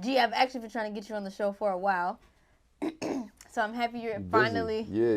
G, I've actually been trying to get you on the show for a while. So I'm happy you're finally. Yeah,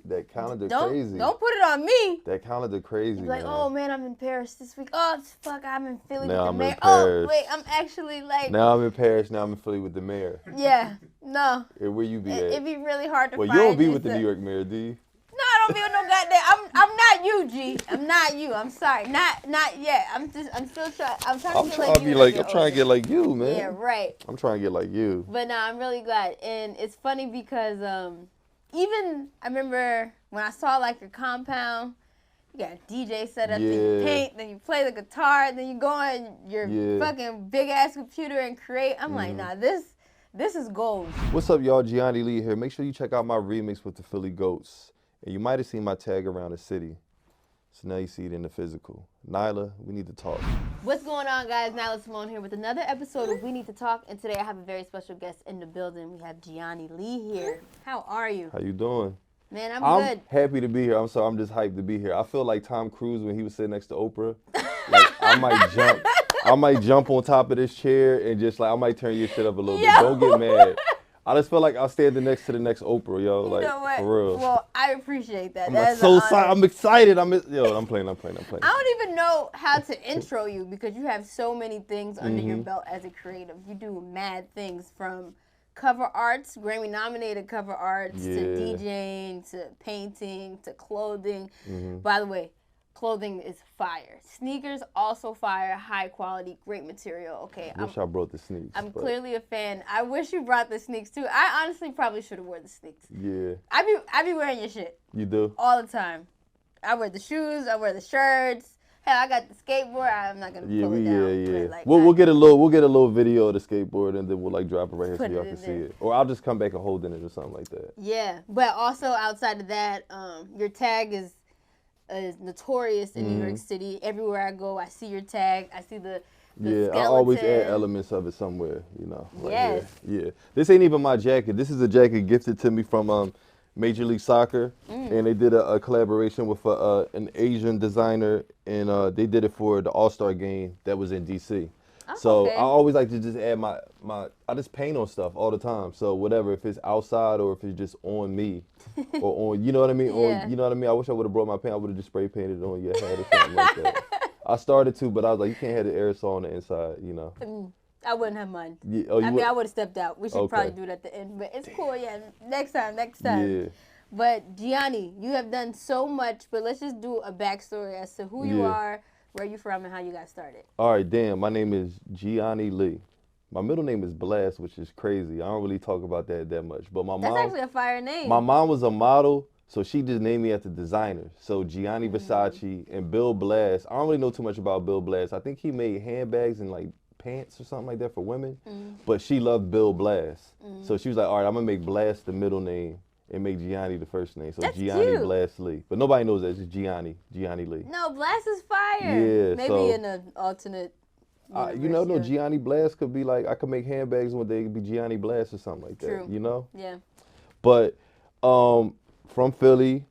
that calendar crazy. Don't put it on me. That calendar crazy. You're like, oh man, I'm in Paris this week. Oh fuck, I'm in Philly with the mayor. Paris. Oh wait, I'm actually like. Now I'm in Paris. Now I'm in Philly with the mayor. Yeah, no. Where you be at? It'd be really hard to find. Well, you don't be with the New York mayor, do you? No, I don't be with no goddamn. I'm not you, G. I'm not you. I'm sorry. Not yet. I'm still trying. I'm trying to get like you. I'm trying to get like you, man. Yeah, right. I'm trying to get like you. But no, I'm really glad, and it's funny because even I remember when I saw like your compound. You got a DJ set up, then you paint, then you play the guitar, then you go on your fucking big ass computer and create. I'm like, nah, this is gold. What's up, y'all? Gianni Lee here. Make sure you check out my remix with the Philly Goats. And you might have seen my tag around the city. So now you see it in the physical. Nyla, we need to talk. What's going on, guys? Nyla Symone here with another episode of We Need to Talk. And today I have a very special guest in the building. We have Gianni Lee here. How are you? How you doing? Man, I'm good. I'm happy to be here. I'm just hyped to be here. I feel like Tom Cruise when he was sitting next to Oprah. Like I might jump on top of this chair and just like I might turn your shit up a little bit. Don't get mad. I just feel like I'll stand next to the next Oprah, yo. Like, you know what? For real. Well, I appreciate that. I'm excited. I'm playing. I don't even know how to intro you because you have so many things under your belt as a creative. You do mad things from cover arts, Grammy-nominated cover arts, to DJing, to painting, to clothing. By the way, clothing is fire. Sneakers also fire, high quality, great material. Okay, I wish I brought the sneaks. I'm clearly a fan. I wish you brought the sneaks too. I honestly probably should have worn the sneaks. Yeah. I be wearing your shit. You do? All the time. I wear the shoes. I wear the shirts. Hell, I got the skateboard. I'm not gonna pull it down. Yeah. Like, we'll get a little video of the skateboard and then we'll like drop it right here so y'all can see it. Or I'll just come back and hold it or something like that. Yeah, but also outside of that, your tag is notorious in New York City. Everywhere I go, I see your tag. I see the skeleton. I always add elements of it somewhere, you know. Yes. Yeah. This ain't even my jacket. This is a jacket gifted to me from Major League Soccer, and they did a collaboration with an Asian designer, and they did it for the All-Star game that was in D.C. Oh, so okay. I always like to just add my I just paint on stuff all the time. So whatever, if it's outside or if it's just on me, or on, you know what I mean? Yeah. Or you know what I mean? I wish I would have brought my paint. I would have just spray painted it on your head or something like that. I started to, but I was like, you can't have the aerosol on the inside, you know. I wouldn't have mind. Yeah, I would have stepped out. We should probably do it at the end, but it's cool. Yeah, next time. Yeah. But Gianni, you have done so much, but let's just do a backstory as to who you are, where you from, and how you got started. All right, damn. My name is Gianni Lee. My middle name is Blast, which is crazy. I don't really talk about that much. But that's actually a fire name. My mom was a model, so she just named me after designer. So Gianni Versace and Bill Blast. I don't really know too much about Bill Blast. I think he made handbags and like pants or something like that for women. But she loved Bill Blast. So she was like, all right, I'm going to make Blast the middle name and make Gianni the first name. So that's Gianni cute. Blast Lee. But nobody knows that. It's just Gianni Lee. No, Blast is fire. Yeah. Maybe in an alternate you know, no, Gianni Blast could be like, I could make handbags one day, it could be Gianni Blast or something like that. True. You know? Yeah. But from Philly,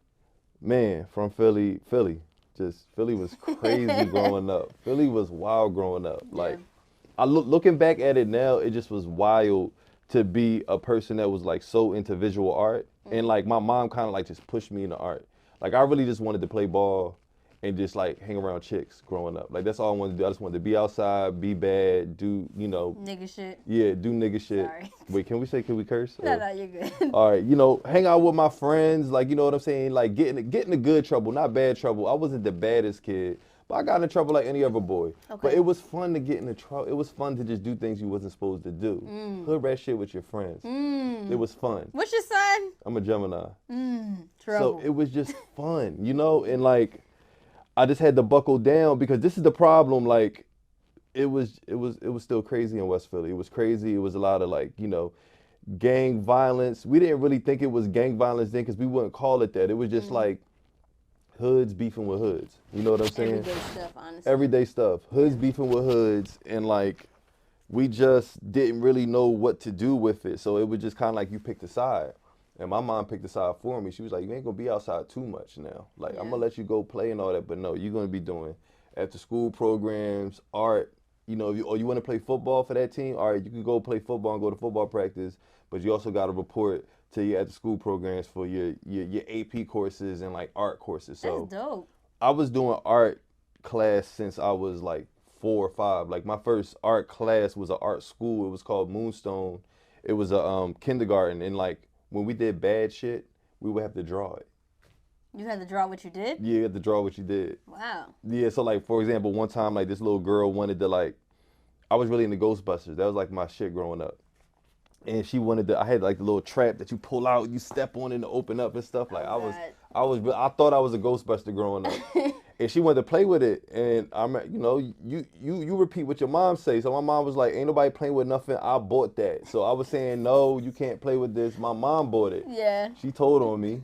Philly. Just Philly was crazy growing up. Philly was wild growing up. Like, looking back at it now, it just was wild to be a person that was like so into visual art. And like my mom kind of like just pushed me into art. Like I really just wanted to play ball and just like hang around chicks growing up. Like that's all I wanted to do. I just wanted to be outside, be bad, do, you know. Nigga shit. Yeah, do nigga shit. Sorry. Wait, can we curse? No, you're good. All right, you know, hang out with my friends, like, you know what I'm saying? Like get into good trouble, not bad trouble. I wasn't the baddest kid, but I got into trouble like any other boy. Okay. But it was fun to get into trouble. It was fun to just do things you wasn't supposed to do. Hood rat shit with your friends. It was fun. What's your son? I'm a Gemini. Trouble. So it was just fun, you know? And like, I just had to buckle down because this is the problem. Like, it was still crazy in West Philly. It was crazy. It was a lot of like, you know, gang violence. We didn't really think it was gang violence then because we wouldn't call it that. It was just like hoods beefing with hoods. You know what I'm saying? Everyday stuff, honestly. Everyday stuff. Hoods beefing with hoods, and like we just didn't really know what to do with it. So it was just kind of like you picked a side. And my mom picked a side for me. She was like, you ain't going to be outside too much now. Like, I'm going to let you go play and all that. But no, you're going to be doing after school programs, art, you know, or you want to play football for that team, all right, you can go play football and go to football practice, but you also got to report to your after school programs for your AP courses and like art courses. So that's dope. I was doing art class since I was like 4 or 5. Like my first art class was an art school. It was called Moonstone. It was a kindergarten, and like when we did bad shit, we would have to draw it. You had to draw what you did? Yeah, you had to draw what you did. Wow. Yeah, so like for example, one time like this little girl wanted to like, I was really into Ghostbusters. That was like my shit growing up. And she wanted to, I had like the little trap that you pull out, you step on it and open up and stuff. Like I thought I was a Ghostbuster growing up. And she wanted to play with it. And I'm, you know, you repeat what your mom say. So my mom was like, ain't nobody playing with nothing. I bought that. So I was saying, no, you can't play with this. My mom bought it. Yeah. She told on me.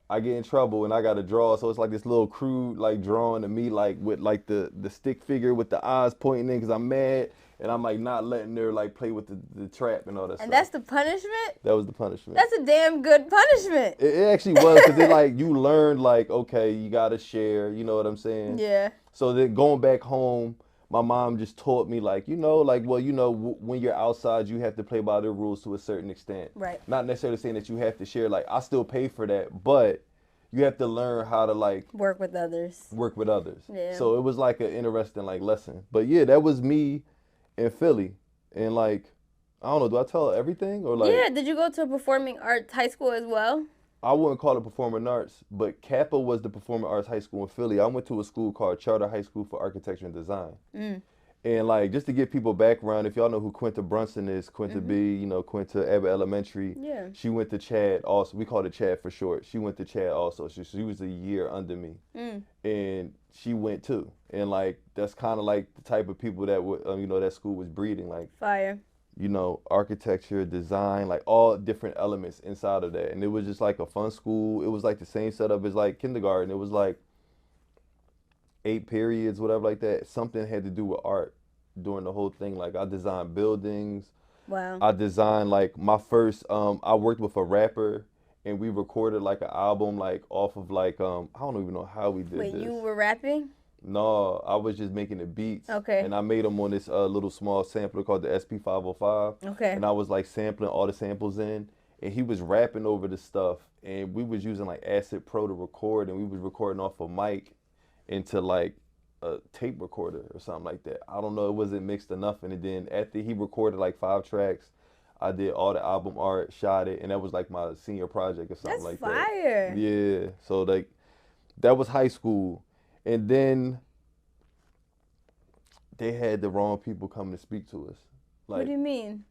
I get in trouble and I got to draw. So it's like this little crude like drawing of me like with like the stick figure with the eyes pointing in because I'm mad. And I'm like not letting her like play with the trap and all that stuff. And that's the punishment? That was the punishment. That's a damn good punishment. It actually was because it like you learned like, okay, you got to share. You know what I'm saying? Yeah. So then going back home, my mom just taught me like, you know, like, well, you know, when you're outside, you have to play by the rules to a certain extent. Right. Not necessarily saying that you have to share. Like I still pay for that, but you have to learn how to like work with others. Yeah. So it was like an interesting like lesson. But yeah, that was me in Philly. And like, I don't know, do I tell everything or like? Yeah, did you go to a performing arts high school as well? I wouldn't call it performing arts, but Kappa was the performing arts high school in Philly. I went to a school called Charter High School for Architecture and Design. And like, just to give people background, if y'all know who Quinta Brunson is, Quinta B, you know, Quinta Abbott Elementary. Yeah. She went to Chad also. We called it Chad for short. She went to Chad also. She was a year under me. And she went too. And like, that's kind of like the type of people that would, you know, that school was breeding. Like, fire. You know, architecture, design, like all different elements inside of that. And it was just like a fun school. It was like the same setup as like kindergarten. It was like 8 periods, whatever like that. Something had to do with art during the whole thing. Like I designed buildings. Wow. I designed like my first, I worked with a rapper and we recorded like an album like off of like, I don't even know how we did this. Wait, you were rapping? No, I was just making the beats. Okay. And I made them on this little small sampler called the SP505. Okay. And I was like sampling all the samples in. And he was rapping over the stuff. And we was using like Acid Pro to record. And we was recording off a mic into like a tape recorder or something like that. I don't know. It wasn't mixed enough. And then after he recorded like 5 tracks, I did all the album art, shot it. And that was like my senior project or something like that. That's fire. Yeah. So like that was high school. And then they had the wrong people coming to speak to us. Like, what do you mean?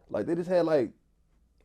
Like they just had like,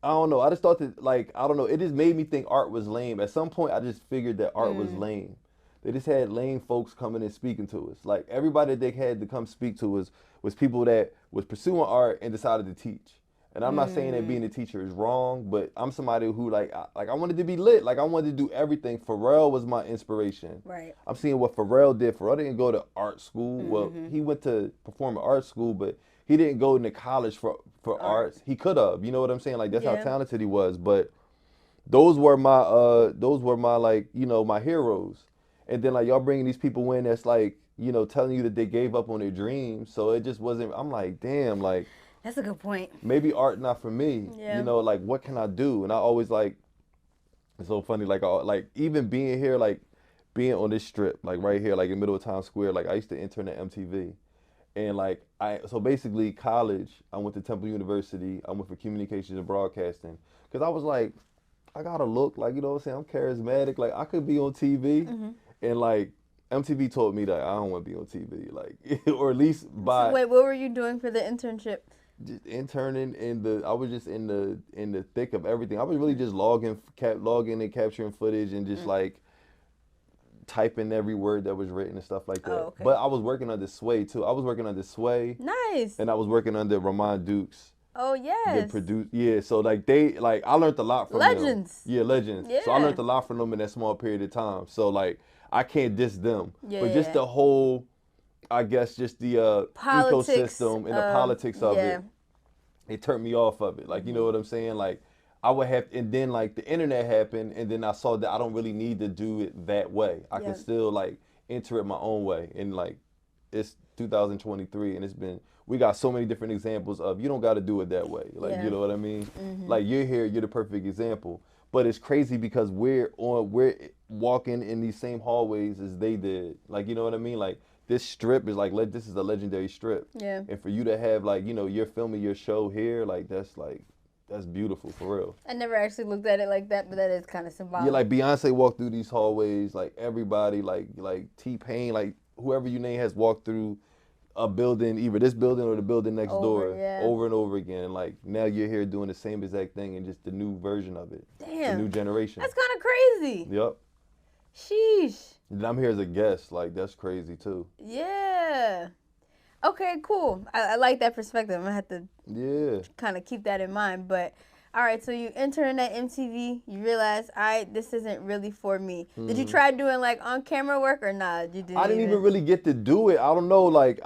I don't know. I just thought that like, I don't know. It just made me think art was lame. At some point, I just figured that art was lame. They just had lame folks coming and speaking to us. Like everybody they had to come speak to us was people that was pursuing art and decided to teach. And I'm not saying that being a teacher is wrong, but I'm somebody who I wanted to be lit. Like I wanted to do everything. Pharrell was my inspiration. Right. I'm seeing what Pharrell did. Pharrell didn't go to art school. Well, he went to performing arts school, but he didn't go into college for arts. He could have. You know what I'm saying? Like that's how talented he was. But those were my like, you know, my heroes. And then like y'all bringing these people in that's like, you know, telling you that they gave up on their dreams. So it just wasn't. I'm like, damn, like. That's a good point. Maybe art not for me. Yeah. You know, like what can I do? And I always like, it's so funny, like even being here, like being on this strip, like right here, like in the middle of Times Square, like I used to intern at MTV. And like so basically college, I went to Temple University. I went for communications and broadcasting. Cause I was like, I gotta look like, you know what I'm saying? I'm charismatic. Like I could be on TV. And like MTV told me that I don't want to be on TV. Like, or at least by. So wait, what were you doing for the internship? Just interning I was just in the thick of everything. I was really just logging and capturing footage and just like typing every word that was written and stuff like that. Oh, okay. But I was working under Sway too. I was working under Sway. Nice. And I was working under Ramon Dukes. Oh yes. So like I learned a lot from legends. them. Yeah, legends. Yeah. So I learned a lot from them in that small period of time. So like I can't diss them. Yeah. But just the whole, I guess just the politics, ecosystem and the politics of it. It turned me off of it. Like, you know what I'm saying? Like I would have, and then like the internet happened and then I saw that I don't really need to do it that way. I can still like enter it my own way. And like, it's 2023 and we got so many different examples of you don't got to do it that way. Like, you know what I mean? Like, you're here, you're the perfect example. But it's crazy because we're walking in these same hallways as they did. Like, you know what I mean? Like, this strip is like, this is a legendary strip. Yeah. And for you to have, like, you know, you're filming your show here, that's beautiful, for real. I never actually looked at it like that, but that is kind of symbolic. Yeah, like Beyonce walked through these hallways, like everybody, like T-Pain, like whoever you name has walked through a building, either this building or the building next door, over and over again. Like, now you're here doing the same exact thing and just the new version of it. Damn. The new generation. That's kind of crazy. Yep. Sheesh. And I'm here as a guest. Like, that's crazy, too. Yeah. Okay, cool. I like that perspective. I'm going to have to kind of keep that in mind. But, all right, so you intern at MTV. You realize, this isn't really for me. Did you try doing, like, on-camera work or not? I didn't even really get to do it. I don't know. Like,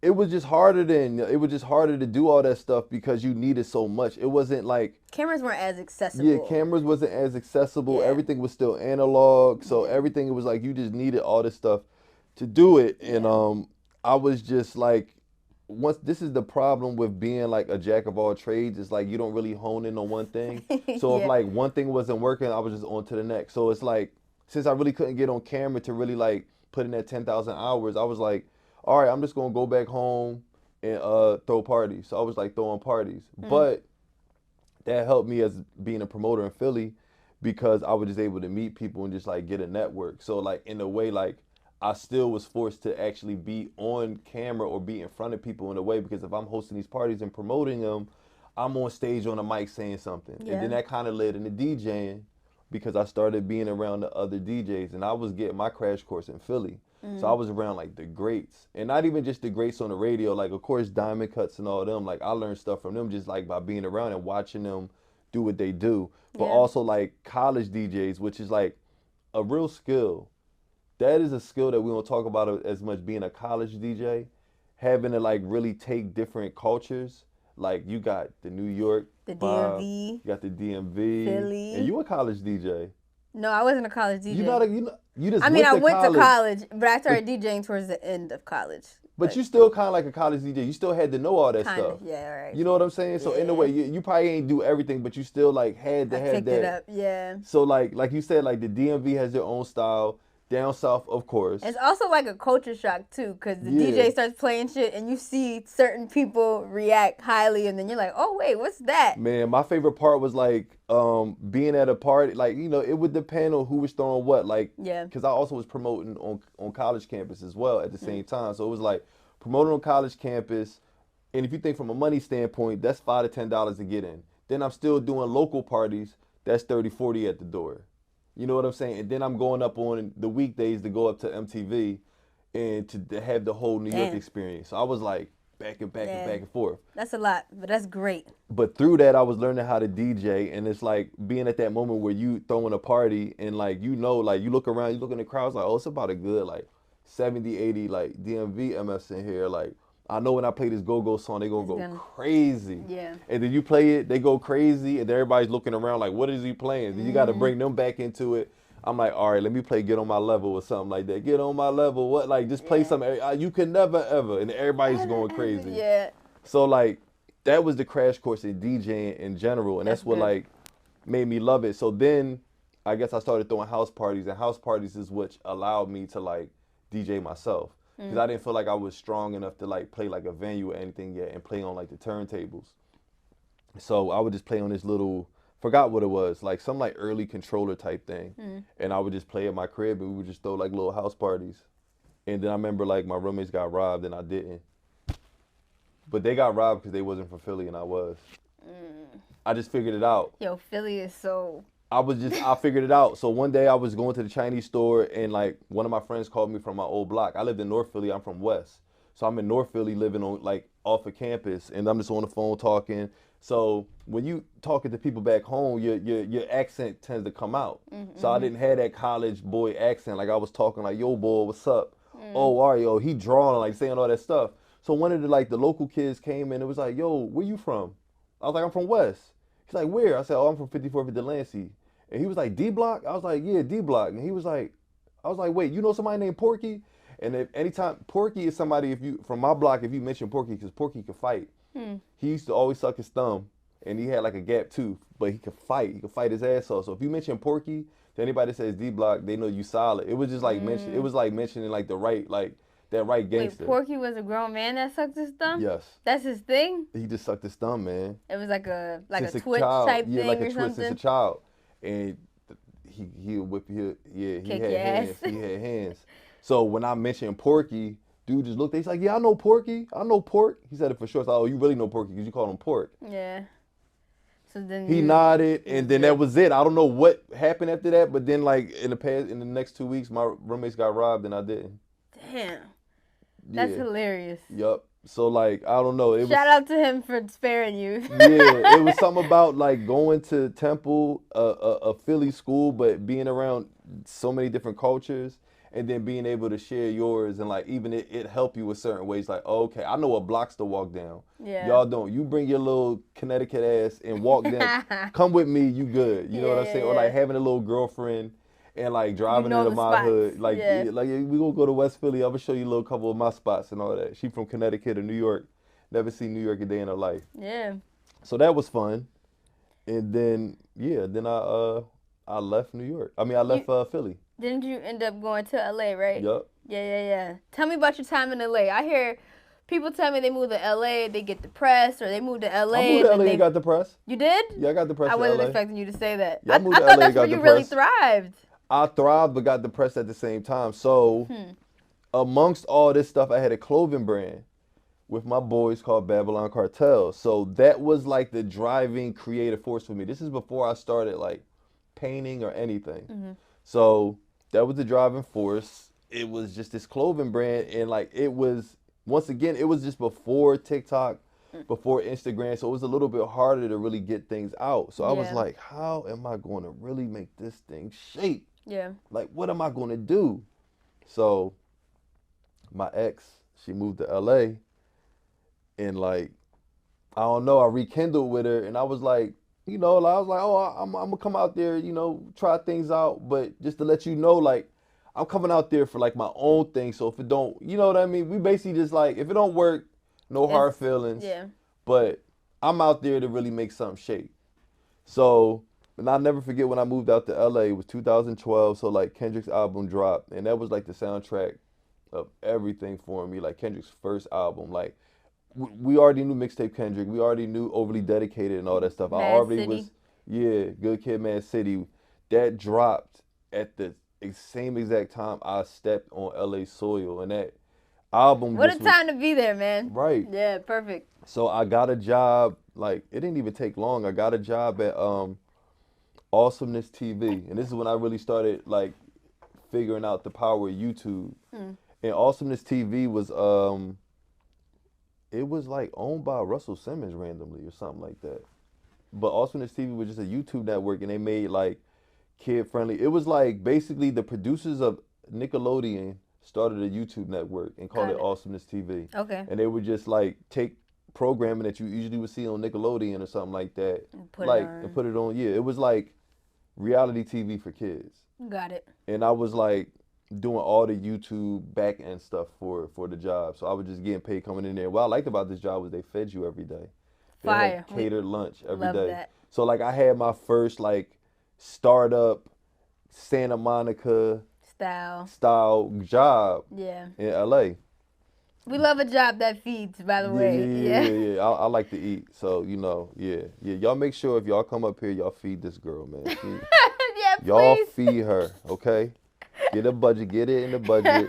it was just harder to do all that stuff because you needed so much. It wasn't like... Cameras weren't as accessible. Yeah, cameras wasn't as accessible. Yeah. Everything was still analog. So everything, it was like you just needed all this stuff to do it. And I was just like, this is the problem with being like a jack of all trades. It's like you don't really hone in on one thing. So if like one thing wasn't working, I was just on to the next. So it's like, since I really couldn't get on camera to really like put in that 10,000 hours, I was like, all right, I'm just going to go back home and throw parties. So I was like throwing parties. But that helped me as being a promoter in Philly because I was just able to meet people and just like get a network. So like in a way, like I still was forced to actually be on camera or be in front of people in a way, because if I'm hosting these parties and promoting them, I'm on stage on a mic saying something. And then that kind of led into DJing because I started being around the other DJs and I was getting my crash course in Philly. So I was around like the greats, and not even just the greats on the radio. Like, of course, Diamond Cuts and all them. Like, I learned stuff from them just like by being around and watching them do what they do. But also like college DJs, which is like a real skill. That is a skill that we don't talk about as much, being a college DJ, having to like really take different cultures. Like, you got the New York, the DMV, you got the DMV, Philly, and you a college DJ. No, I wasn't a college DJ. You just I mean, I went to college, but I started but, DJing towards the end of college. But you still kind of like a college DJ. You still had to know all that stuff. Yeah, right. You know what I'm saying? So in a way, you probably ain't do everything, but you still like had to have picked that. It up, yeah. So like you said, like the DMV has their own style. Down south, of course. It's also like a culture shock too, because the DJ starts playing shit and you see certain people react highly, and then you're like, oh wait, what's that? Man, my favorite part was like being at a party. Like, you know, it would depend on who was throwing what. Like, because I also was promoting on college campus as well at the same time. So it was like promoting on college campus, and if you think from a money standpoint, that's $5 to $10 to get in. Then I'm still doing local parties. That's $30, $40 at the door. You know what I'm saying? And then I'm going up on the weekdays to go up to MTV and to have the whole New York experience. So I was like back and back and forth. That's a lot, but that's great. But through that, I was learning how to DJ, and it's like being at that moment where you throwing a party and like, you know, like you look around, you look in the crowd, it's like, oh, it's about a good like 70, 80 like DMV MFs in here. Like, I know when I play this go-go song, they gonna go crazy. Yeah. And then you play it, they go crazy, and everybody's looking around like, what is he playing? Then you got to bring them back into it. I'm like, all right, let me play Get On My Level or something like that. Get On My Level, what? Like, just play something. You can never, ever. And everybody's going crazy. Yeah. So, like, that was the crash course in DJing in general, and that's what, like, made me love it. So then, I guess I started throwing house parties, and house parties is what allowed me to, like, DJ myself. Because I didn't feel like I was strong enough to like play like a venue or anything yet and play on like the turntables. So I would just play on this little, forgot what it was, like some like early controller type thing. And I would just play at my crib and we would just throw like little house parties. And then I remember like my roommates got robbed and I didn't. But they got robbed because they wasn't from Philly and I was. I just figured it out. Yo, Philly is so... I figured it out. So one day I was going to the Chinese store and like one of my friends called me from my old block. I lived in North Philly. I'm from West. So I'm in North Philly living on like off of campus and I'm just on the phone talking. So when you talking to people back home, your accent tends to come out. So I didn't have that college boy accent. Like I was talking like, yo boy, what's up? Oh, all right, yo, he drawing, like saying all that stuff. So one of the local kids came in and was like, yo, where you from? I was like, I'm from West. He's like, where? I said, oh, I'm from 54th and Delancey. And he was like, D Block? I was like, yeah, D Block. And he was like, I was like, wait, you know somebody named Porky? And if anytime Porky is somebody, if you from my block, if you mention Porky, because Porky could fight, he used to always suck his thumb, and he had like a gap tooth, but he could fight. He could fight his ass off. So if you mention Porky, to anybody that says D Block, they know you solid. It was just like mention. It was like mentioning like the right like. That right gangster. Wait, Porky was a grown man that sucked his thumb? Yes. That's his thing? He just sucked his thumb, man. It was like a twitch child. type yeah, thing like or a something? twitch since a child. And he would whip he Kick had your hands. ass. He had hands. So when I mentioned Porky, dude just looked, he's like, yeah, I know Porky. I know Pork. He said it for sure. So, oh, you really know Porky because you called him Pork. Yeah. So then he nodded, and then that was it. I don't know what happened after that, but then like in the next 2 weeks, my roommates got robbed and I didn't. Damn. That's hilarious. Yup. So like I don't know. Shout out to him for sparing you. Yeah, it was something about like going to Temple, a Philly school, but being around so many different cultures, and then being able to share yours, and like even it help you with certain ways. Like, oh, okay, I know what blocks to walk down. Yeah. Y'all don't. You bring your little Connecticut ass and walk down. Come with me, you good. You know what I'm saying? Or like having a little girlfriend. And like driving into my hood, like we gonna go to West Philly. I'm gonna show you a little couple of my spots and all that. She from Connecticut or New York, never seen New York a day in her life. Yeah. So that was fun, and then I left New York. I mean I left Philly. Didn't you end up going to LA, right? Yup. Yeah. Tell me about your time in LA. I hear people tell me they moved to LA, they get depressed, or they moved to LA. I moved to LA and got depressed. You did? Yeah, I got depressed. I wasn't LA. expecting you to say that. Yeah, I moved to thought LA, that's where you really thrived. I thrived but got depressed at the same time. So amongst all this stuff, I had a clothing brand with my boys called Babylon Cartel. So that was like the driving creative force for me. This is before I started like painting or anything. So that was the driving force. It was just this clothing brand, and like it was, once again, it was just before TikTok, before Instagram, so it was a little bit harder to really get things out. So I was like, how am I going to really make this thing shape? Yeah. Like, what am I going to do? So my ex, she moved to LA, and like, I don't know, I rekindled with her, and I was like, you know, I was like, oh, I'm going to come out there, you know, try things out, but just to let you know, like, I'm coming out there for like my own thing. So if it don't, you know what I mean? We basically just like, if it don't work, no hard feelings. Yeah. But I'm out there to really make something shape. So, and I'll never forget when I moved out to LA, it was 2012. So like Kendrick's album dropped, and that was like the soundtrack of everything for me. Like Kendrick's first album, like we already knew Mixtape Kendrick. We already knew Overly Dedicated and all that stuff. I already was, Good Kid, Mad City. That dropped at the same exact time I stepped on LA soil, and that album. What a time to be there, man. Right. Yeah, perfect. So I got a job, like it didn't even take long. I got a job at Awesomeness TV, and this is when I really started like figuring out the power of YouTube. And Awesomeness TV was it was like owned by Russell Simmons randomly or something like that. But Awesomeness TV was just a YouTube network, and they made like kid friendly. It was like basically the producers of Nickelodeon started a YouTube network and called it Awesomeness TV. Okay. And they would just like take programming that you usually would see on Nickelodeon or something like that, and put it on. Yeah, it was like reality TV for kids. Got it. And I was like doing all the YouTube back end stuff for the job. So I was just getting paid coming in there. What I liked about this job was they fed you every day. They Fire. had catered lunch every day. Love that. So like I had my first like startup Santa Monica style job in LA. We love a job that feeds, by the way. Yeah. I like to eat. So, you know, y'all make sure if y'all come up here, y'all feed this girl, man. Y'all feed her, okay? Get a budget, get it in the budget,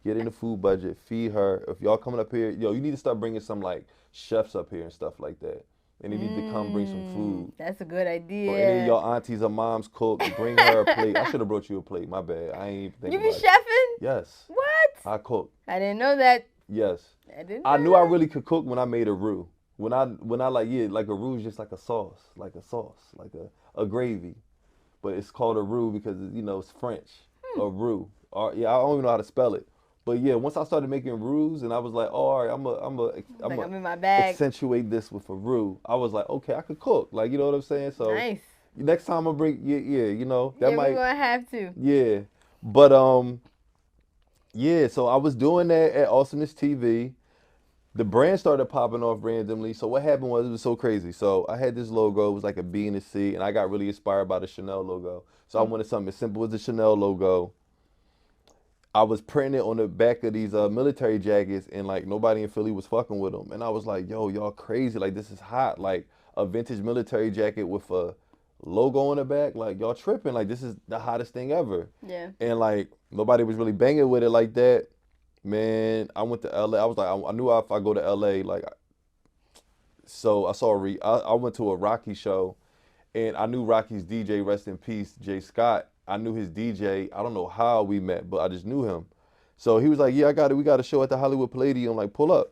get in the food budget, feed her. If y'all coming up here, you need to start bringing some like chefs up here and stuff like that. And they need to come bring some food. That's a good idea. Or any of y'all aunties or moms cook, bring her a plate. I should have brought you a plate. My bad. I ain't even thinking about it. You be chefing? Yes. What? I cook. I didn't know that. Yes. I knew I really could cook when I made a roux. When I like a roux is just like a sauce, like a gravy. But it's called a roux because it's French. A roux. I don't even know how to spell it. But yeah, once I started making roux, and I was like, oh, all right, I'm in my bag. Accentuate this with a roux. I was like, okay, I could cook. Like, you know what I'm saying? So nice. Next time I'll bring, that might. We're gonna have to. Yeah, but Yeah, so I was doing that at Awesomeness TV. The brand started popping off randomly. So what happened was it was so crazy. So I had this logo, it was like a B and a C, and I got really inspired by the Chanel logo. So I wanted something as simple as the Chanel logo. I was printing it on the back of these military jackets, and like nobody in Philly was fucking with them. And I was like, yo, y'all crazy. Like, this is hot. Like, a vintage military jacket with a logo on the back. Like, y'all tripping. Like, this is the hottest thing ever. Yeah. And like, nobody was really banging with it like that. Man, I went to LA. I was like, I knew if I go to LA, like, so I saw I went to a Rocky show, and I knew Rocky's DJ, rest in peace, Jay Scott. I knew his DJ. I don't know how we met, but I just knew him. So he was like, yeah, I got it. We got a show at the Hollywood Palladium. Like, pull up.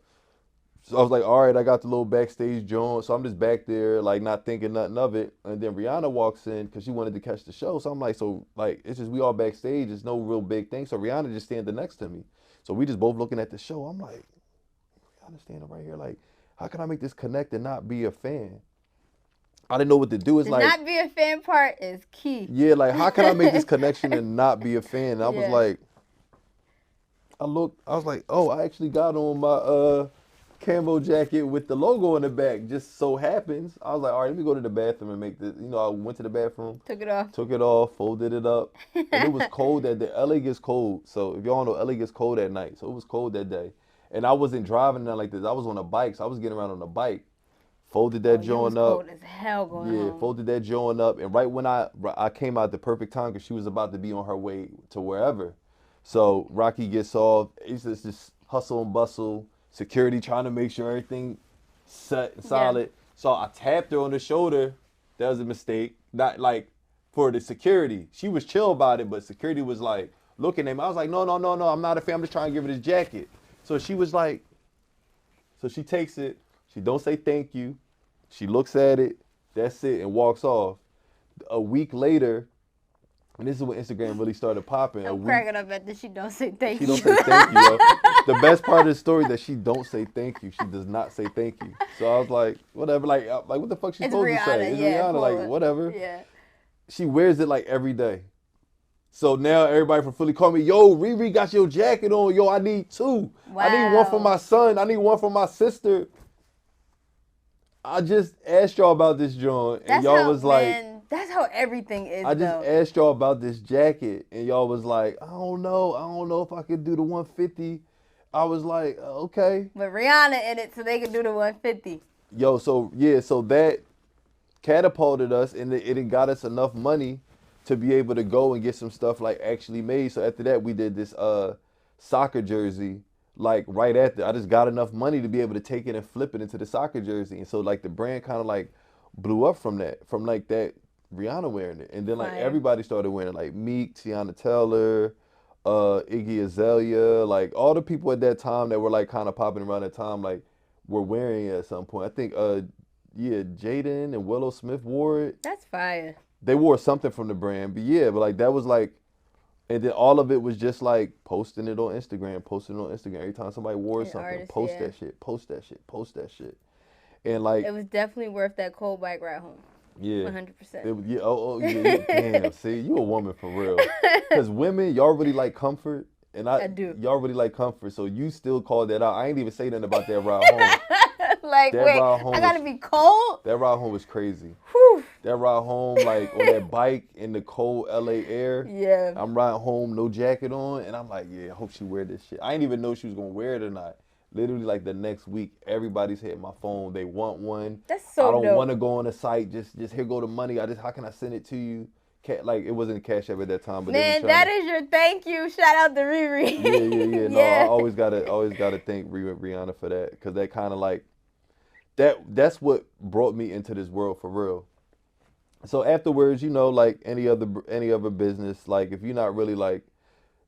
So I was like, all right, I got the little backstage joint. So I'm just back there, like, not thinking nothing of it. And then Rihanna walks in because she wanted to catch the show. So I'm like, so, like, it's just we all backstage. It's no real big thing. So Rihanna just standing next to me. So we just both looking at the show. I'm like, Rihanna standing right here. Like, how can I make this connect and not be a fan? I didn't know what to do. It's like, not be a fan part is key. Yeah, like, how can I make this connection and not be a fan? And I was like, I was like, oh, I actually got on my camo jacket with the logo on the back. Just so happens. I was like, all right, let me go to the bathroom and make this. You know, I went to the bathroom. Took it off. Took it off, folded it up. And it was cold that day. LA gets cold. So if y'all know, LA gets cold at night. So it was cold that day. And I wasn't driving nothing like this. I was on a bike. So I was getting around on a bike. Folded that joint up. Cold as hell going home. Folded that joint up. And right when I came out at the perfect time because she was about to be on her way to wherever. So Rocky gets off. It's just hustle and bustle. Security trying to make sure everything set and solid. Yeah. So I tapped her on the shoulder. That was a mistake. Not like for the security. She was chill about it, but security was like looking at me. I was like, no, I'm not a fan. I'm just trying to give her this jacket. So she was like, so she takes it. She don't say thank you. She looks at it. That's it, and walks off. A week later, and this is when Instagram really started popping. I'm cracking up at this. She don't say thank you. She don't say thank you. Yo. The best part of the story is that she don't say thank you. She does not say thank you. So I was like, whatever. Like what the fuck she supposed Rihanna, to say? It's Rihanna. Like, whatever. Yeah. She wears it like every day. So now everybody from Philly call me, yo, Riri got your jacket on. Yo, I need two. Wow. I need one for my son. I need one for my sister. I just asked y'all about this joint, and y'all was like, that's how everything is. I just asked y'all about this jacket, and y'all was like, I don't know if I could do the 150. I was like, okay. But Rihanna in it, so they could do the 150. Yo, so that catapulted us, and it got us enough money to be able to go and get some stuff like actually made. So after that, we did this soccer jersey. Like right after, I just got enough money to be able to take it and flip it into the soccer jersey. And so like the brand kind of like blew up from like that Rihanna wearing it. And then like everybody started wearing it, like Meek, Tiana Taylor, Iggy Azalea, like all the people at that time that were like kind of popping around that time, like were wearing it at some point. I think, Jaden and Willow Smith wore it. That's fire. They wore something from the brand, but like that was like, and then all of it was just like posting it on Instagram. Every time somebody wore something, post that shit. And like, it was definitely worth that cold bike ride home. Yeah. 100%. Yeah. Damn, see, you a woman for real. Because women, y'all really like comfort. And I do. Y'all really like comfort, so you still call that out. I ain't even say nothing about that ride home. Like, wait, I gotta be cold? That ride home was crazy. Whew. That ride home, like, on that bike in the cold LA air. Yeah. I'm riding home, no jacket on, and I'm like, yeah, I hope she wear this shit. I didn't even know she was gonna wear it or not. Literally, like, the next week, everybody's hitting my phone. They want one. That's so dope. I don't want to go on the site. Just here go the money. How can I send it to you? Like, it wasn't Cash App at that time. But man, that is your thank you. Shout out to Riri. Yeah. No, I always gotta thank Rhianna for that, because that kind of like, that's what brought me into this world for real. So afterwards, like any other business, like if you're not really like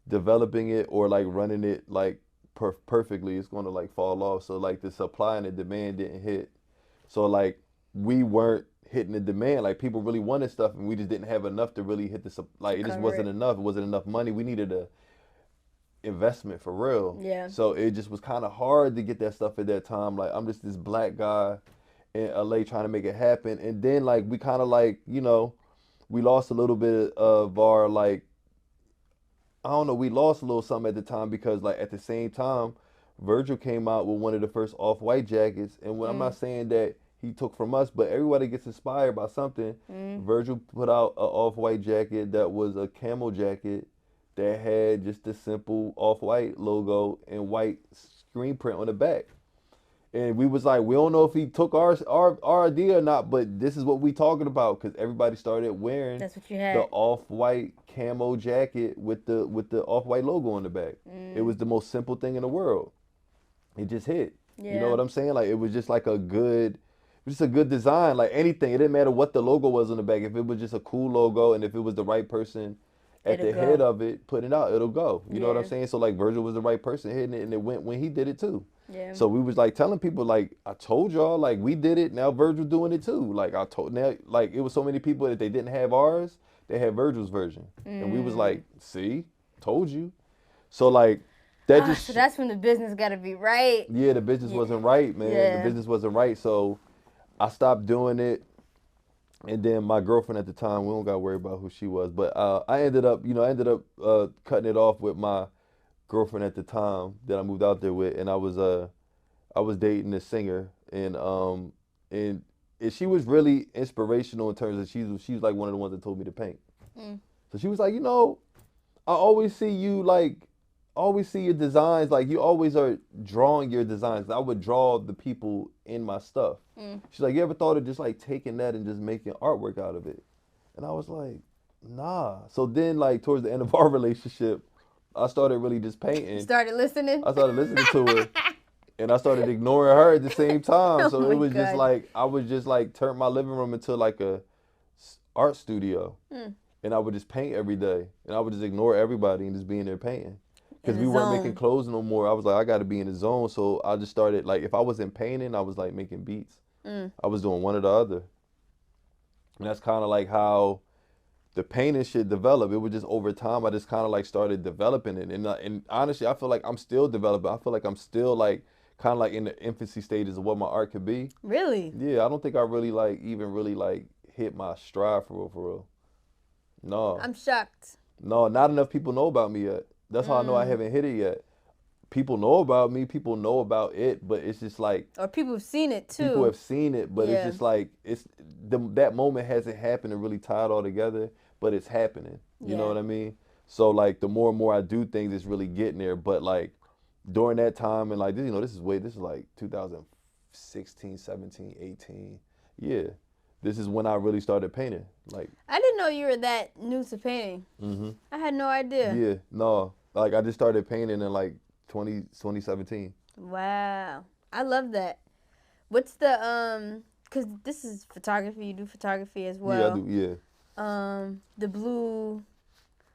developing it or like running it like perfectly, it's going to like fall off. So like the supply and the demand didn't hit. So like we weren't hitting the demand. Like people really wanted stuff, and we just didn't have enough to really hit the like. It just wasn't enough. It wasn't enough money. We needed a investment for real. Yeah. So it just was kind of hard to get that stuff at that time. Like I'm just this black guy in LA trying to make it happen, and then like we kind of like we lost a little bit of our like I don't know, we lost a little something at the time because like at the same time, Virgil came out with one of the first off-white jackets, and when I'm not saying that he took from us, but everybody gets inspired by something. Virgil put out an off-white jacket that was a camel jacket that had just the simple off-white logo and white screen print on the back. And we was like, we don't know if he took our idea or not, but this is what we talking about because everybody started wearing That's what you had. the off-white camo jacket with the off-white logo on the back. It was the most simple thing in the world. It just hit. You know what I'm saying? Like it was just like a good design. Like anything, it didn't matter what the logo was on the back. If it was just a cool logo and if it was the right person at the head of it putting it out, it'll go. You know what I'm saying? So like Virgil was the right person hitting it, and it went when he did it too. Yeah. So we was like telling people like, I told y'all, like we did it, now Virgil doing it too. Like I told, now like it was so many people that they didn't have ours, they had Virgil's version. And we was like, see, told you. So like that just so that's when the business gotta be right. Yeah, the business wasn't right, man. Yeah. The business wasn't right. So I stopped doing it. And then my girlfriend at the time, we don't gotta worry about who she was, but I ended up cutting it off with my girlfriend at the time that I moved out there with, and I was dating this singer, and she was really inspirational in terms of she was like one of the ones that told me to paint. So she was like, I always see you always see your designs, like you always are drawing your designs. I would draw the people in my stuff. She's like, you ever thought of just like taking that and just making artwork out of it? And I was like, nah. So then like towards the end of our relationship, I started really just painting. Started listening? I started listening to her. And I started ignoring her at the same time. So it was God. just like, I would just like turn my living room into like a art studio. And I would just paint every day. And I would just ignore everybody and just be in there painting. Because we weren't making clothes no more. I was like, I got to be in the zone. So I just started, like, if I wasn't painting, I was like making beats. I was doing one or the other. And that's kind of like how the painting shit developed. It was just over time, I just kind of like started developing it. And honestly, I feel like I'm still developing. I feel like I'm still like, kind of like in the infancy stages of what my art could be. Really? Yeah, I don't think I really like, even really like hit my stride for real. No. I'm shocked. No, not enough people know about me yet. That's how I know I haven't hit it yet. People know about me, people know about it, but it's just like... Or people have seen it too. People have seen it, but it's just like, that moment hasn't happened to really tie it all together, but it's happening. You know what I mean? So like, the more and more I do things, it's really getting there. But like, during that time, and like, this is like 2016, 17, 18. Yeah. This is when I really started painting. Like, I didn't know you were that new to painting. I had no idea. Yeah, no. Like, I just started painting in like 2017. Wow. I love that. What's the, because this is photography. You do photography as well. Yeah, I do, yeah. The blue,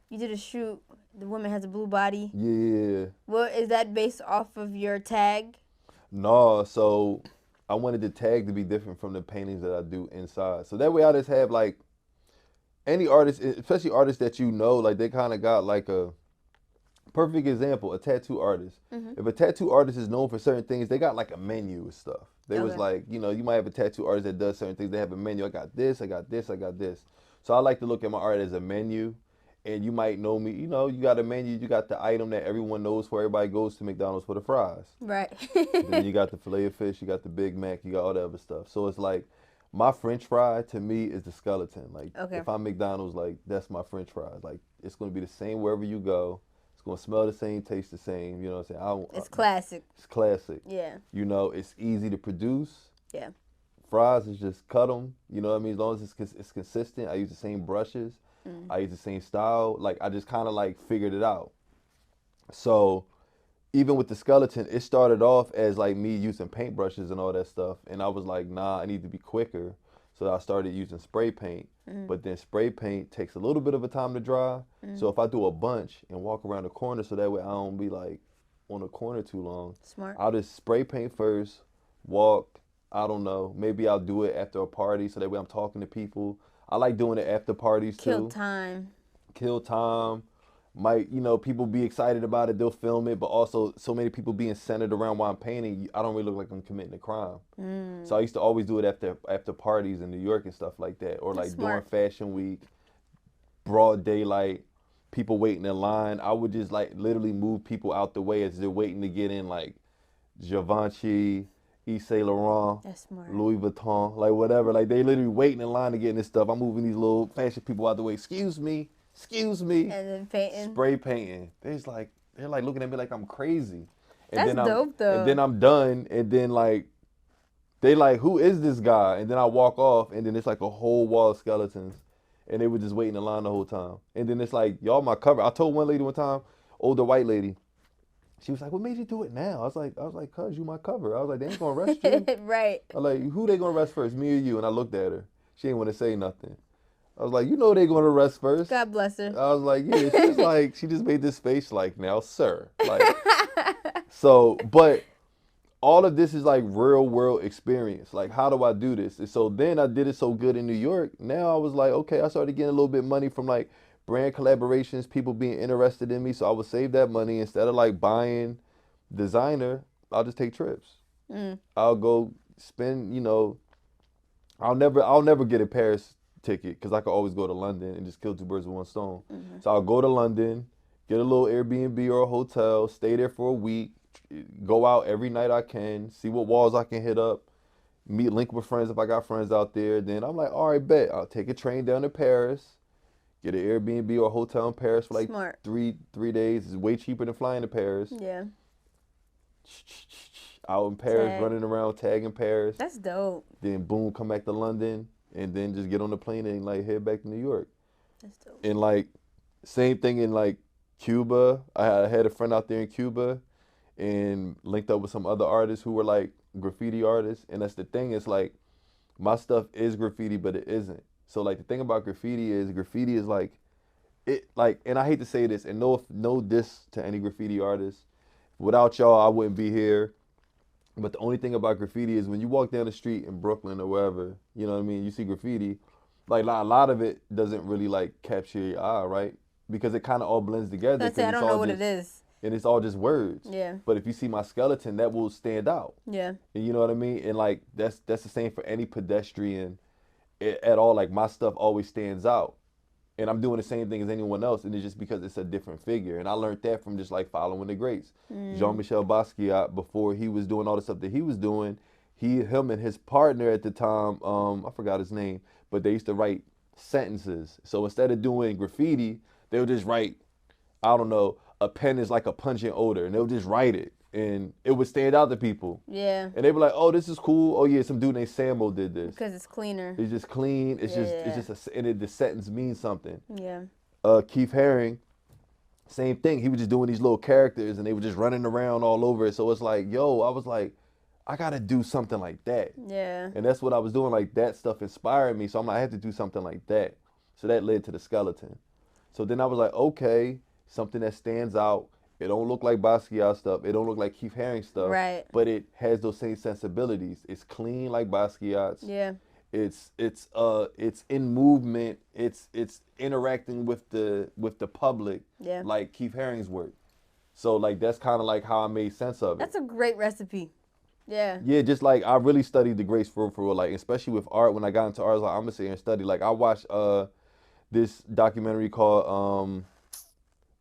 you did a shoot. The woman has a blue body. Yeah. Well, is that based off of your tag? No, so I wanted the tag to be different from the paintings that I do inside. So that way I just have like, any artist, especially artists that you know, like they kind of got like a perfect example, a tattoo artist. If a tattoo artist is known for certain things, they got like a menu and stuff. They was like, you might have a tattoo artist that does certain things. They have a menu. I got this, I got this, I got this. So I like to look at my art as a menu. And you might know me, you got a menu, you got the item that everyone knows for. Everybody goes to McDonald's for the fries. Right. Then you got the filet of fish, you got the Big Mac, you got all that other stuff. So it's like, my French fry to me is the skeleton. Like, if I'm McDonald's, like, that's my French fries. Like, it's going to be the same wherever you go. It's going to smell the same, taste the same. You know what I'm saying? It's classic. It's classic. Yeah. It's easy to produce. Yeah. Fries is just cut them. You know what I mean? As long as it's consistent. I use the same brushes. I use the same style. Like, I just kind of, like, figured it out. So, even with the skeleton, it started off as, like, me using paintbrushes and all that stuff. And I was like, nah, I need to be quicker. So I started using spray paint. But then spray paint takes a little bit of a time to dry. So if I do a bunch and walk around the corner so that way I don't be, like, on the corner too long. Smart. I'll just spray paint first, walk, I don't know. Maybe I'll do it after a party so that way I'm talking to people. I like doing it after parties too. Kill time. Kill time. Might, people be excited about it, they'll film it, but also so many people being centered around while I'm painting, I don't really look like I'm committing a crime. So I used to always do it after parties in New York and stuff like that, or like during fashion week, broad daylight. people waiting in line, I would just like literally move people out the way as they're waiting to get in, like Givenchy, Yves Saint Laurent, Louis Vuitton, like whatever. Like they literally waiting in line to get in this stuff. I'm moving these little fashion people out the way. Excuse me. And then painting. Spray painting. They're like looking at me like I'm crazy. And That's dope though. And then I'm done. And then like they like, who is this guy? And then I walk off, and then it's like a whole wall of skeletons. And they were just waiting in line the whole time. And then it's like, y'all my cover. I told one lady one time, older white lady, she was like, what made you do it now? I was like, cuz you my cover. I was like, they ain't gonna arrest you. Right. I was like, who they gonna arrest first, me or you? And I looked at her. She didn't want to say nothing. I was like, you know they gonna arrest first. God bless her. I was like, yeah. She was like, she just made this face like, now, sir. Like, so, but all of this is like real world experience. Like, how do I do this? And so then I did it so good in New York. Now I was like, okay, I started getting a little bit of money from like brand collaborations, people being interested in me. So I would save that money. Instead of like buying designer, I'll just take trips. I'll go spend, you know, I'll never get a Paris ticket because I could always go to London and just kill two birds with one stone. So I'll go to London, get a little Airbnb or a hotel, stay there for a week, go out every night I can, see what walls I can hit up, link with friends if I got friends out there. Then I'm like, all right, bet. I'll take a train down to Paris, get an Airbnb or a hotel in Paris for like three days. It's way cheaper than flying to Paris. Yeah. Out in Paris, running around, tagging Paris. That's dope. Then boom, come back to London, and then just get on the plane and like head back to New York. That's dope. And like, same thing in like Cuba. I had a friend out there in Cuba, and linked up with some other artists who were like graffiti artists. And that's the thing, it's like my stuff is graffiti, but it isn't. So like the thing about graffiti is like it, like, and I hate to say this, and no diss to any graffiti artists. Without y'all, I wouldn't be here. But the only thing about graffiti is when you walk down the street in Brooklyn or wherever, you know what I mean, you see graffiti, like a lot of it doesn't really like capture your eye, right? Because it kind of all blends together. I don't know what it is. And it's all just words. Yeah. But if you see my skeleton, that will stand out. Yeah. And you know what I mean? And like that's the same for any pedestrian at all. Like my stuff always stands out. And I'm doing the same thing as anyone else, and it's just because it's a different figure. And I learned that from just like following the greats. Jean-Michel Basquiat, before he was doing all the stuff that he was doing, him and his partner at the time, I forgot his name, but they used to write sentences. So instead of doing graffiti, they would just write, I don't know, a pen is like a pungent odor, and they would just write it, and it would stand out to people. Yeah. And they were like, oh, this is cool. Oh yeah, some dude named Samo did this. Because it's cleaner. It's just clean. It's the sentence means something. Yeah. Keith Haring, same thing. He was just doing these little characters, and they were just running around all over it. So it's like, yo, I was like, I gotta do something like that. Yeah. And that's what I was doing. Like that stuff inspired me. So I'm like, I have to do something like that. So that led to the skeleton. So then I was like, okay, something that stands out. It don't look like Basquiat stuff. It don't look like Keith Haring stuff. Right. But it has those same sensibilities. It's clean like Basquiat's. Yeah. It's in movement. It's interacting with the public. Yeah. Like Keith Haring's work. So like that's kind of like how I made sense of it. That's a great recipe. Yeah. Yeah, just like I really studied the greats for real, like especially with art. When I got into art, I was like, I'm gonna sit here and study. Like I watched this documentary called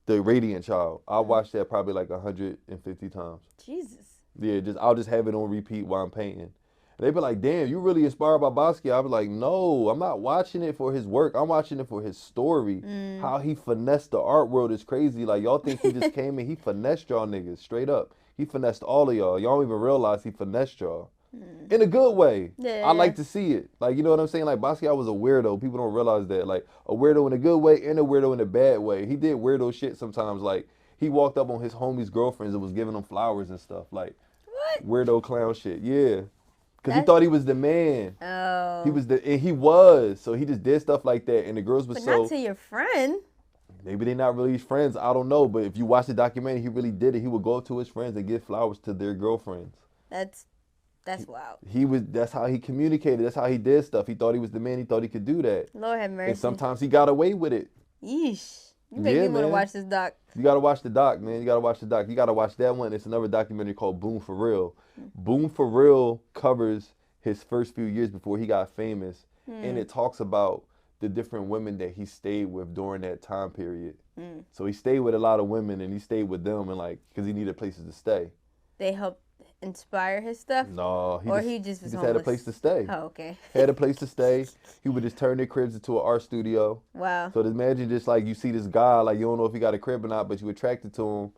The Radiant Child. I watched that probably like 150 times. Jesus. Yeah, I'll just have it on repeat while I'm painting. And they be like, damn, you really inspired by Basquiat. I be like, no, I'm not watching it for his work. I'm watching it for his story. How he finessed the art world is crazy. Like y'all think he just came in, he finessed y'all niggas straight up. He finessed all of y'all. Y'all don't even realize he finessed y'all. In a good way. Yeah. I like to see it. Like, you know what I'm saying? Like, Basquiat was a weirdo. People don't realize that. Like, a weirdo in a good way and a weirdo in a bad way. He did weirdo shit sometimes. Like, he walked up on his homies' girlfriends and was giving them flowers and stuff. Like, what? Weirdo clown shit. Yeah. Because he thought he was the man. Oh. And he was. So he just did stuff like that. And the girls were But not to your friend. Maybe they're not really his friends. I don't know. But if you watch the documentary, he really did it. He would go up to his friends and give flowers to their girlfriends. That's wild. That's how he communicated. That's how he did stuff. He thought he was the man. He thought he could do that. Lord have mercy. And sometimes he got away with it. Yeesh. You make me want to watch this doc. You got to watch the doc, man. You got to watch the doc. You got to watch that one. It's another documentary called Boom for Real. Boom for Real covers his first few years before he got famous. And it talks about the different women that he stayed with during that time period. So he stayed with a lot of women, and he stayed with them, and like, because he needed places to stay. They helped inspire his stuff? No, he just had a place to stay. Oh, okay. Had a place to stay. He would just turn their cribs into an art studio. Wow. So imagine just like you see this guy, like you don't know if he got a crib or not, but you attracted to him.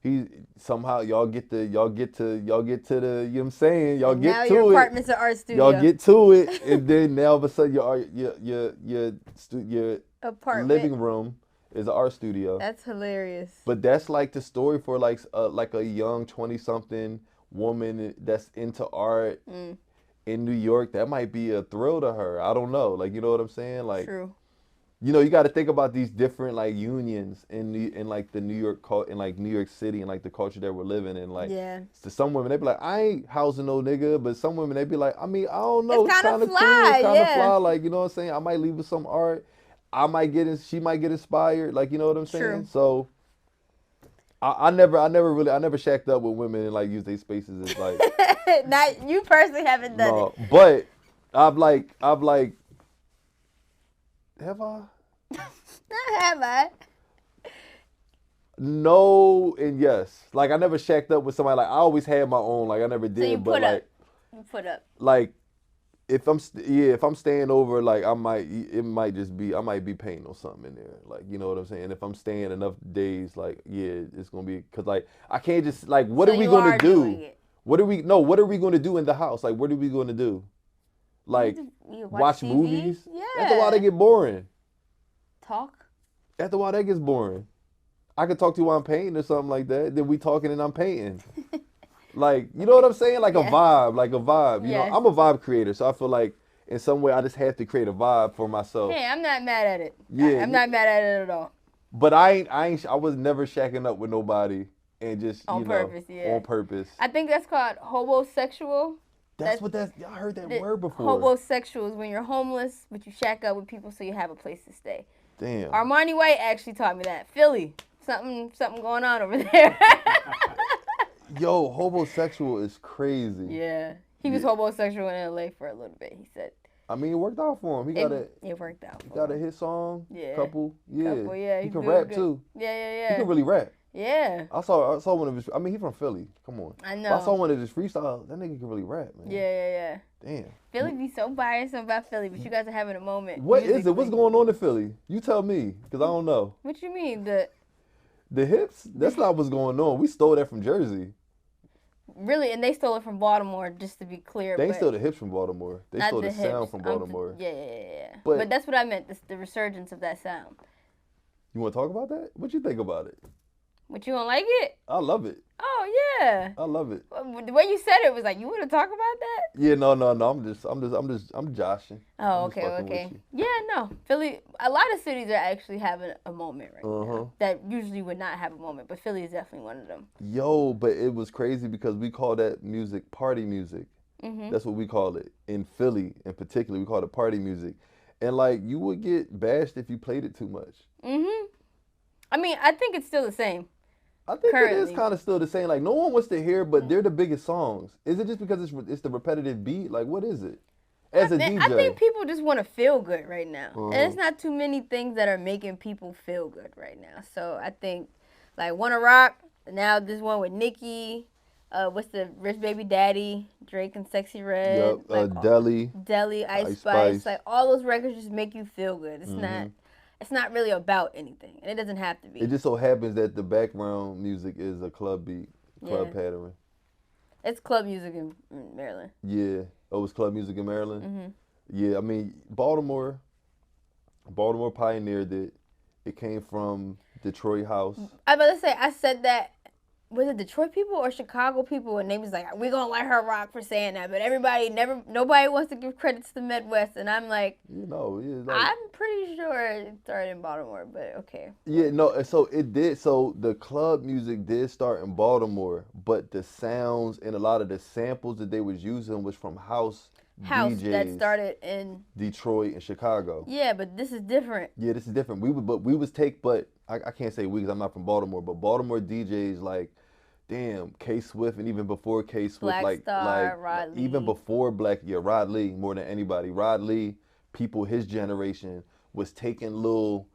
He somehow y'all get to the, you know what I'm saying? Y'all get to it. Now your apartment's an art studio. Y'all get to it, and then now all of a sudden your apartment living room is an art studio. That's hilarious. But that's like the story for like a young 20-something woman that's into art in New York. That might be a thrill to her. I don't know. Like, you know what I'm saying? Like, true. You know, you got to think about these different like unions in like the New York New York City and like the culture that we're living in. Like, to some women they be like, I ain't housing no nigga, but some women they be like, I mean, I don't know, it's kind of cool, fly, it's kind of fly. Like, you know what I'm saying? I might leave with some art. She might get inspired. Like, you know what I'm saying? True. So, I never shacked up with women and like use their spaces as like. Not you personally haven't done it. But I've like. Have I? Have I? No and yes. Like I never shacked up with somebody. Like I always had my own. Like I never did. So you but like you put up. Like if I'm staying over, like I might be painting or something in there. Like you know what I'm saying. If I'm staying enough days, like it's gonna be because like I can't just like what are we gonna do? What are we going to do in the house? Like what are we going to do? Like watch movies? Yeah. After a while they get boring. Talk? After a while that gets boring. I could talk to you while I'm painting or something like that. Then we talking and I'm painting. Like, you know what I'm saying? Like a vibe. You know, I'm a vibe creator, so I feel like in some way I just have to create a vibe for myself. Hey, I'm not mad at it. Yeah. I'm not mad at it at all. But I was never shacking up with nobody and just on purpose. On purpose. I think that's called homosexual. I heard that word before. Homosexual is when you're homeless, but you shack up with people so you have a place to stay. Damn. Armani White actually taught me that. Philly, something going on over there. Yo, homosexual is crazy. Yeah, he was homosexual in LA for a little bit. He said. I mean, it worked out for him. It worked out. He got a hit song. Yeah. Couple. Yeah. He can rap good. Too. Yeah. He can really rap. Yeah. I saw one of his. I mean, he's from Philly. Come on. I know. But I saw one of his freestyles. That nigga can really rap, man. Yeah. Damn. Philly be so biased about Philly, but you guys are having a moment. What is it? What's going on in Philly? You tell me, because I don't know. What you mean? The hips? That's not what's going on. We stole that from Jersey. Really? And they stole it from Baltimore, just to be clear. They ain't stole the hips from Baltimore. They stole the sound from Baltimore. Yeah. But that's what I meant, the resurgence of that sound. You want to talk about that? What you think about it? What, you don't like it? I love it. Oh yeah. I love it. The way you said it was like, you want to talk about that? Yeah, no. I'm joshing. Oh, okay. Yeah, no. Philly, a lot of cities are actually having a moment right now that usually would not have a moment, but Philly is definitely one of them. Yo, but it was crazy because we call that music party music. That's what we call it in Philly, in particular. We call it party music, and like you would get bashed if you played it too much. I mean, I think it's still the same. I think it is kind of still the same. Like, no one wants to hear, but they're the biggest songs. Is it just because it's the repetitive beat? Like, what is it? As a DJ. I think people just want to feel good right now. And it's not too many things that are making people feel good right now. So I think, like, Wanna Rock, now this one with Nicki, what's the Rich Baby Daddy, Drake and Sexy Red. Yep, like, Deli, Ice Spice. Like, all those records just make you feel good. It's not really about anything, and it doesn't have to be. It just so happens that the background music is a club beat, club pattern. It's club music in Maryland. Yeah. Oh, it's club music in Maryland? Yeah, I mean, Baltimore pioneered it. It came from Detroit House. I was about to say, I said that, was it Detroit people or Chicago people? And they was like, we're going to let her rock for saying that. But nobody wants to give credit to the Midwest. And I'm like, I'm pretty sure it started in Baltimore, but okay. Yeah, no, so it did. So the club music did start in Baltimore, but the sounds and a lot of the samples that they was using was from house DJs that started in Detroit and Chicago. Yeah, but this is different. Yeah, this is different. I can't say we because I'm not from Baltimore, but Baltimore DJs like, damn, K-Swift, and even before K-Swift, Black Star, Rod Lee. Even before Rod Lee more than anybody. Rod Lee, people his generation was taking little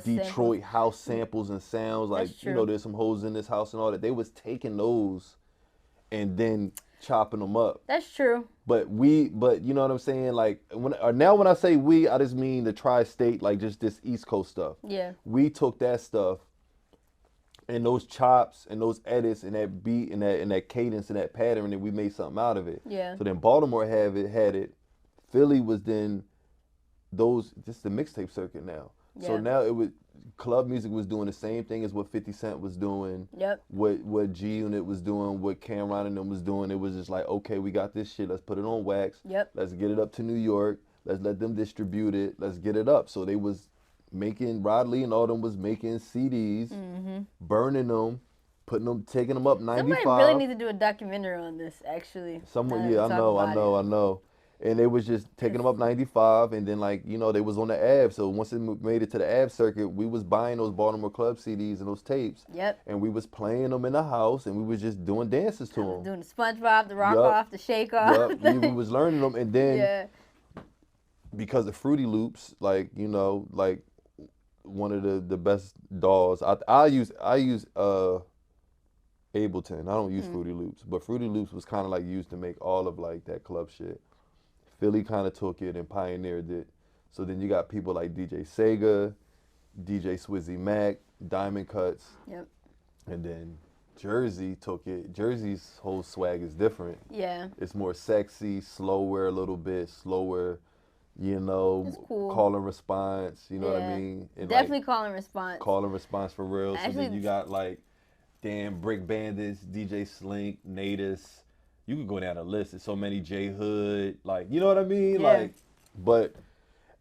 Detroit house samples and sounds. Like, there's some hoes in this house and all that. They was taking those and then chopping them up. That's true. But you know what I'm saying? Like, when I say we, I just mean the tri-state, like just this East Coast stuff. Yeah. We took that stuff and those chops and those edits and that beat and that cadence and that pattern, and we made something out of it. Yeah. So then Baltimore had it. Philly was then just the mixtape circuit now. Yeah. So now club music was doing the same thing as what 50 Cent was doing. Yep. What G Unit was doing, what Cameron and them was doing. It was just like, okay, we got this shit. Let's put it on wax. Yep. Let's get it up to New York. Let's let them distribute it. Let's get it up. So they was making, Rod Lee and all them was making CDs, burning them, taking them up 95. Somebody really needs to do a documentary on this, actually. Yeah, I know. And they was just taking them up 95, and then they was on the Ave. So once it made it to the Ave circuit, we was buying those Baltimore Club CDs and those tapes. Yep. And we was playing them in the house, and we was just doing dances to them. Doing the SpongeBob, the rock off, the shake off. Yep. We was learning them, and then because of Fruity Loops, one of the best dolls. I use Ableton. I don't use Fruity Loops, but Fruity Loops was kind of used to make all of that club shit. Philly kind of took it and pioneered it. So then you got people like DJ Sega, DJ Swizzy Mac, Diamond Cuts. Yep. And then Jersey took it. Jersey's whole swag is different. Yeah. It's more sexy, slower a little bit, slower. It's cool. Call and response, you know what I mean? And definitely call and response. Call and response for real. Actually, so then you got Brick Bandits, DJ Slink, Natus. You could go down the list. There's so many, J Hood, you know what I mean? Yeah. But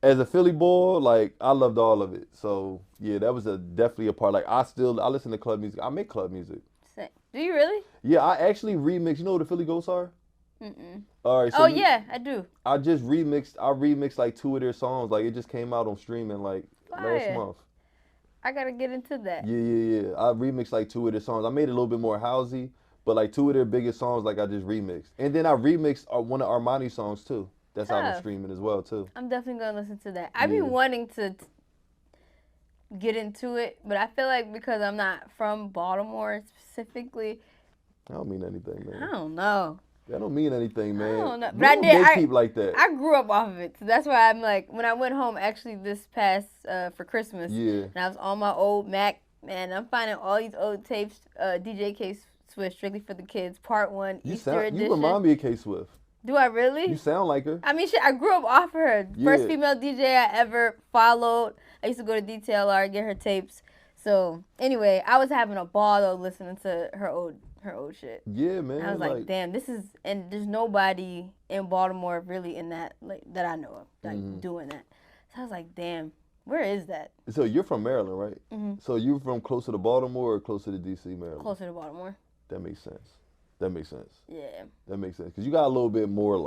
as a Philly boy, I loved all of it. So yeah, that was definitely a part. I listen to club music. I make club music. Do you really? Yeah, I actually remix. You know what the Philly Ghosts are? Mm-mm. All right. So yeah, I do. I remixed 2 of their songs. It just came out on streaming last month. I gotta get into that. Yeah. I remixed 2 of their songs. I made it a little bit more housey, but 2 of their biggest songs I just remixed. And then I remixed one of Armani's songs too. That's out on streaming as well too. I'm definitely gonna listen to that. I've been wanting to get into it, but I feel like because I'm not from Baltimore specifically. I don't mean anything, man. I don't know. That don't mean anything, man. I don't know. But I keep like that. I grew up off of it. So that's why I'm when I went home actually this past for Christmas. Yeah. And I was on my old Mac, man, I'm finding all these old tapes, DJ K Swift, Strictly for the Kids, Part 1, Easter Edition. You remind me of K Swift. Do I really? You sound like her. I mean, shit, I grew up off of her. First female DJ I ever followed. I used to go to DTLR, get her tapes. So anyway, I was having a ball though listening to her old shit. Yeah, man. And I was damn, and there's nobody in Baltimore really in that that I know of doing that. So I was like, damn, where is that? So you're from Maryland, right? Mm-hmm. So you're from closer to Baltimore or closer to DC, Maryland? Closer to Baltimore. That makes sense. Yeah. That makes sense because you got a little bit more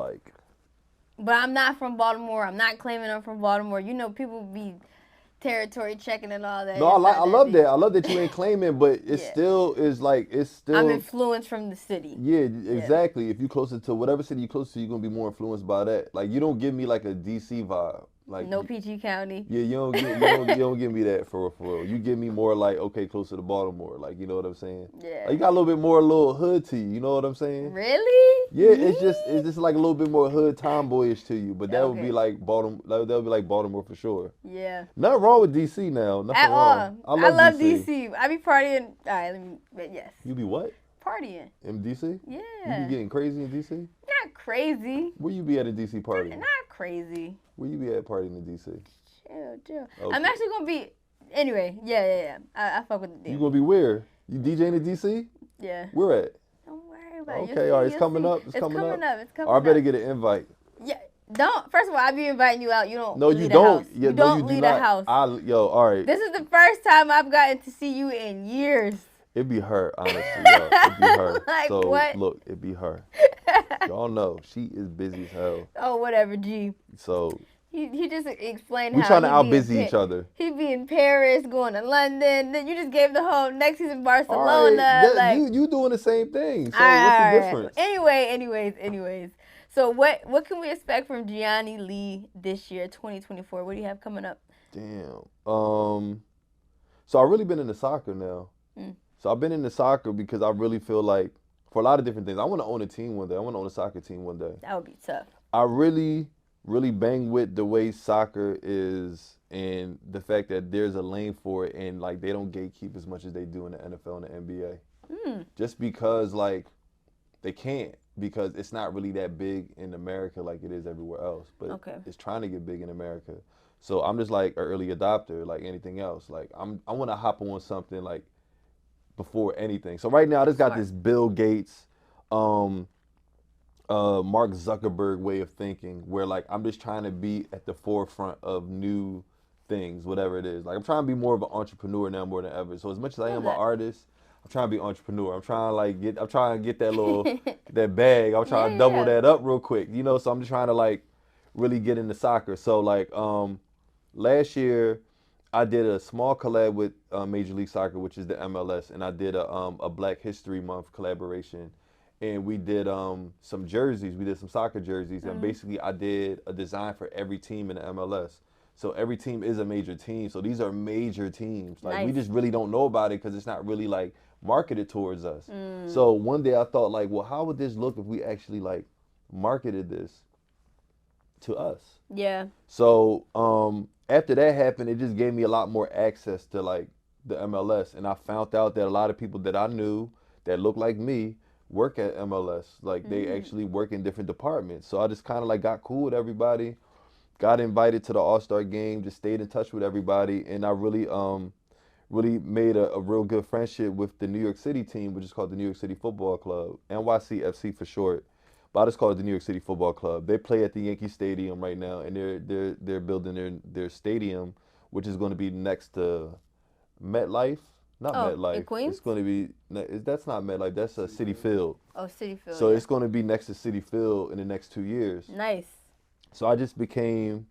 But I'm not from Baltimore. I'm not claiming I'm from Baltimore. People be territory checking and all that. No, I love that. I love that you ain't claiming, but it still is I'm influenced from the city. Yeah, exactly. If you closer to whatever city you close to, you're gonna be more influenced by that. You don't give me a DC vibe. No PG County. Yeah, you don't give me that for real. You give me more okay, closer to Baltimore. You know what I'm saying? Yeah. You got a little bit more little hood to you. You know what I'm saying? Really? Yeah, it's just a little bit more hood tomboyish to you. But that would be Baltimore. That would be Baltimore for sure. Yeah. Nothing wrong with DC now. Nothing At wrong. all. I love DC. I be partying. All right, yes. You be what? Partying. In DC? Yeah. You be getting crazy in DC? Not crazy. Where you be at in DC partying? Not crazy. Where you be at partying in DC? Chill. Okay. I'm actually gonna be. Anyway, yeah. I fuck with the deal. You gonna be where? You DJing in DC? Yeah. Where at? Don't worry about it. Okay, all right. It's coming up. It's coming up. I better get an invite. Yeah. Don't. First of all, I be inviting you out. You don't. No, you don't. Yeah, you don't leave the house. All right. This is the first time I've gotten to see you in years. It'd be her, honestly. It'd be her. So what? Look, it'd be her. Y'all know she is busy as hell. Oh, whatever, G. So he just explained we how trying to out-busy each other. He be in Paris, going to London. Then you just gave the whole next he's in Barcelona. All right. You doing the same thing. So what's the difference? Anyways. So what can we expect from Gianni Lee this year, 2024? What do you have coming up? Damn. So I've really been into soccer now. So I've been into soccer because I really feel like, for a lot of different things, I want to own a team one day. I want to own a soccer team one day. That would be tough. I really, really bang with the way soccer is and the fact that there's a lane for it, and like they don't gatekeep as much as they do in the NFL and the NBA. Just because like they can't, because it's not really that big in America like it is everywhere else. But it's trying to get big in America. So I'm just like an early adopter, like anything else. Like I want to hop on something like before anything. So right now I just got this Bill Gates, Mark Zuckerberg way of thinking, where like I'm just trying to be at the forefront of new things, whatever it is. Like I'm trying to be more of an entrepreneur now more than ever. So as much as I am an artist, I'm trying to be an entrepreneur. I'm trying to get that little that bag. I'm trying to double that up real quick, you know. So I'm just trying to like really get into soccer. So like last year I did a small collab with Major League Soccer, which is the MLS, and I did a Black History Month collaboration. And we did some jerseys. We did some soccer jerseys, and basically I did a design for every team in the MLS. So every team is a major team. So these are major teams. Like we just really don't know about it because it's not really like marketed towards us. So one day I thought like, well, how would this look if we actually like marketed this to us? Yeah. So after that happened, it just gave me a lot more access to like the MLS, and I found out that a lot of people that I knew that looked like me work at MLS. Like they actually work in different departments. So I just kind of like got cool with everybody, got invited to the All-Star game, just stayed in touch with everybody, and I really really made a real good friendship with the New York City team, which is called the New York City Football Club, NYCFC for short. But I just call it the New York City Football Club. They play at the Yankee Stadium right now, and they're building their stadium, which is going to be next to MetLife. Not MetLife. In Queens? It's going to be, that's not MetLife, that's a Citi Field. Oh, Citi Field. So it's going to be next to Citi Field in the next 2 years. Nice. So I just became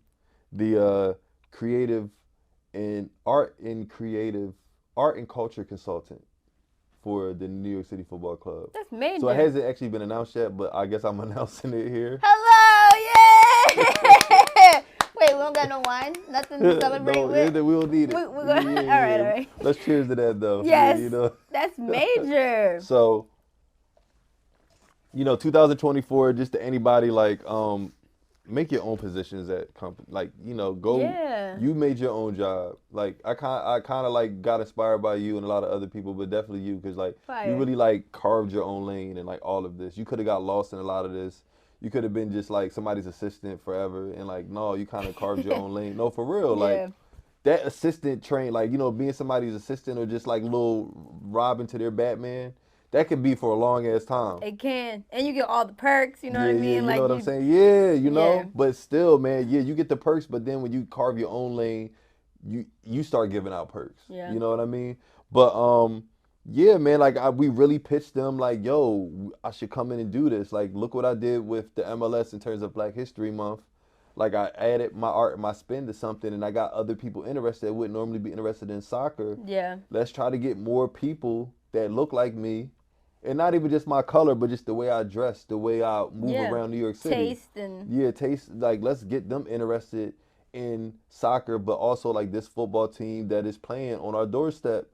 the creative and art and culture consultant for the New York City Football Club. That's major. So it hasn't actually been announced yet, but I guess I'm announcing it here. Hello, yeah! Wait, we don't got no wine? Nothing to celebrate with? We will need it. All right. Let's cheers to that, though. Yes, you know? That's major. So, 2024, just to anybody, like, make your own positions at company. Like, go. Yeah. You made your own job. Like, I kind of like got inspired by you and a lot of other people, but definitely you, because like you really like carved your own lane and like all of this. You could have got lost in a lot of this. You could have been just like somebody's assistant forever, and like no, you kind of carved your own lane. No, for real, like that assistant train, like being somebody's assistant or just like little Robin to their Batman. That could be for a long ass time. It can. And you get all the perks, you know what I mean? Yeah, you like know what I'm saying? Yeah, Yeah. But still, man, you get the perks, but then when you carve your own lane, you start giving out perks. Yeah. You know what I mean? But yeah, man, like we really pitched them like, yo, I should come in and do this. Like, look what I did with the MLS in terms of Black History Month. Like, I added my art and my spin to something, and I got other people interested that wouldn't normally be interested in soccer. Yeah. Let's try to get more people that look like me. And not even just my color, but just the way I dress, the way I move around New York City. Taste. Like, let's get them interested in soccer, but also like this football team that is playing on our doorstep.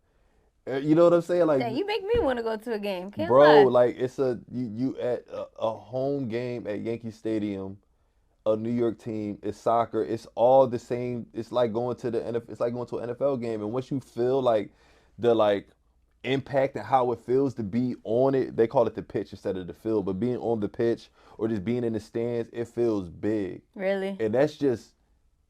You know what I'm saying? Like, you make me want to go to a game. Can't lie. Like it's you at a home game at Yankee Stadium, a New York team. It's soccer. It's all the same. It's like going to the NFL. It's like going to an NFL game. And once you feel like the impact and how it feels to be on it, they call it the pitch instead of the field. But being on the pitch or just being in the stands, it feels big. Really? And that's just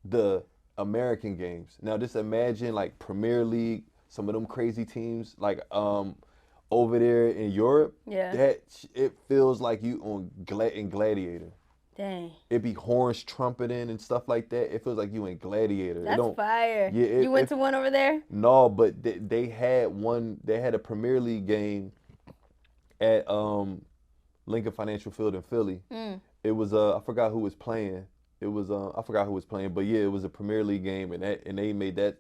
the American games. Now, just imagine like Premier League. Some of them crazy teams, like over there in Europe, that it feels like you in Gladiator. Dang. It be horns trumpeting and stuff like that. It feels like you in Gladiator. That's fire. Yeah, you went to one over there? No, but they had one. They had a Premier League game at Lincoln Financial Field in Philly. It was I forgot who was playing. It was I forgot who was playing, but yeah, it was a Premier League game, and they made that.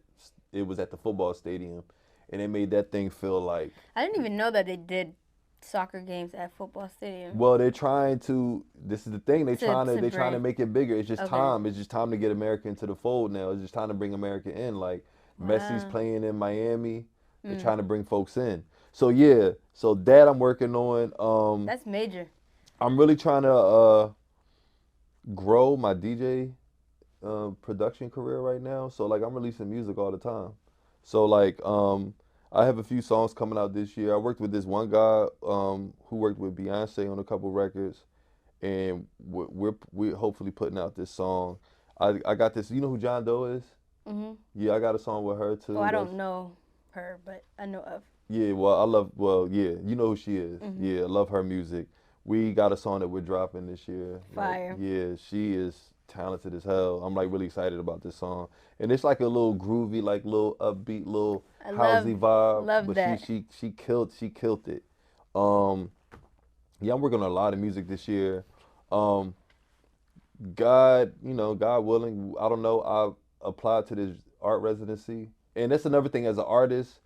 It was at the football stadium, and they made that thing feel like. I didn't even know that they did soccer games at football stadiums. Well, they're trying to. This is the thing. They're trying to brand. make it bigger. It's just time. It's just time to get America into the fold now. It's just time to bring America in. Like Messi's playing in Miami. They're trying to bring folks in. So yeah. So that I'm working on. That's major. I'm really trying to grow my DJ production career right now. So like I'm releasing music all the time. So like I have a few songs coming out this year. I worked with this one guy who worked with Beyonce on a couple records, and we're hopefully putting out this song. I got this. You know who John Doe is? Mm-hmm. Yeah, I got a song with her too. Oh, I don't know her, but I know of. Yeah, yeah, you know who she is. Mm-hmm. Yeah, I love her music. We got a song that we're dropping this year. Fire. Like, yeah, she is talented as hell. I'm like really excited about this song. And it's like a little groovy, like little upbeat, little housey vibe. Love that. She killed it. Yeah, I'm working on a lot of music this year. God willing, I don't know, I applied to this art residency. And that's another thing as an artist.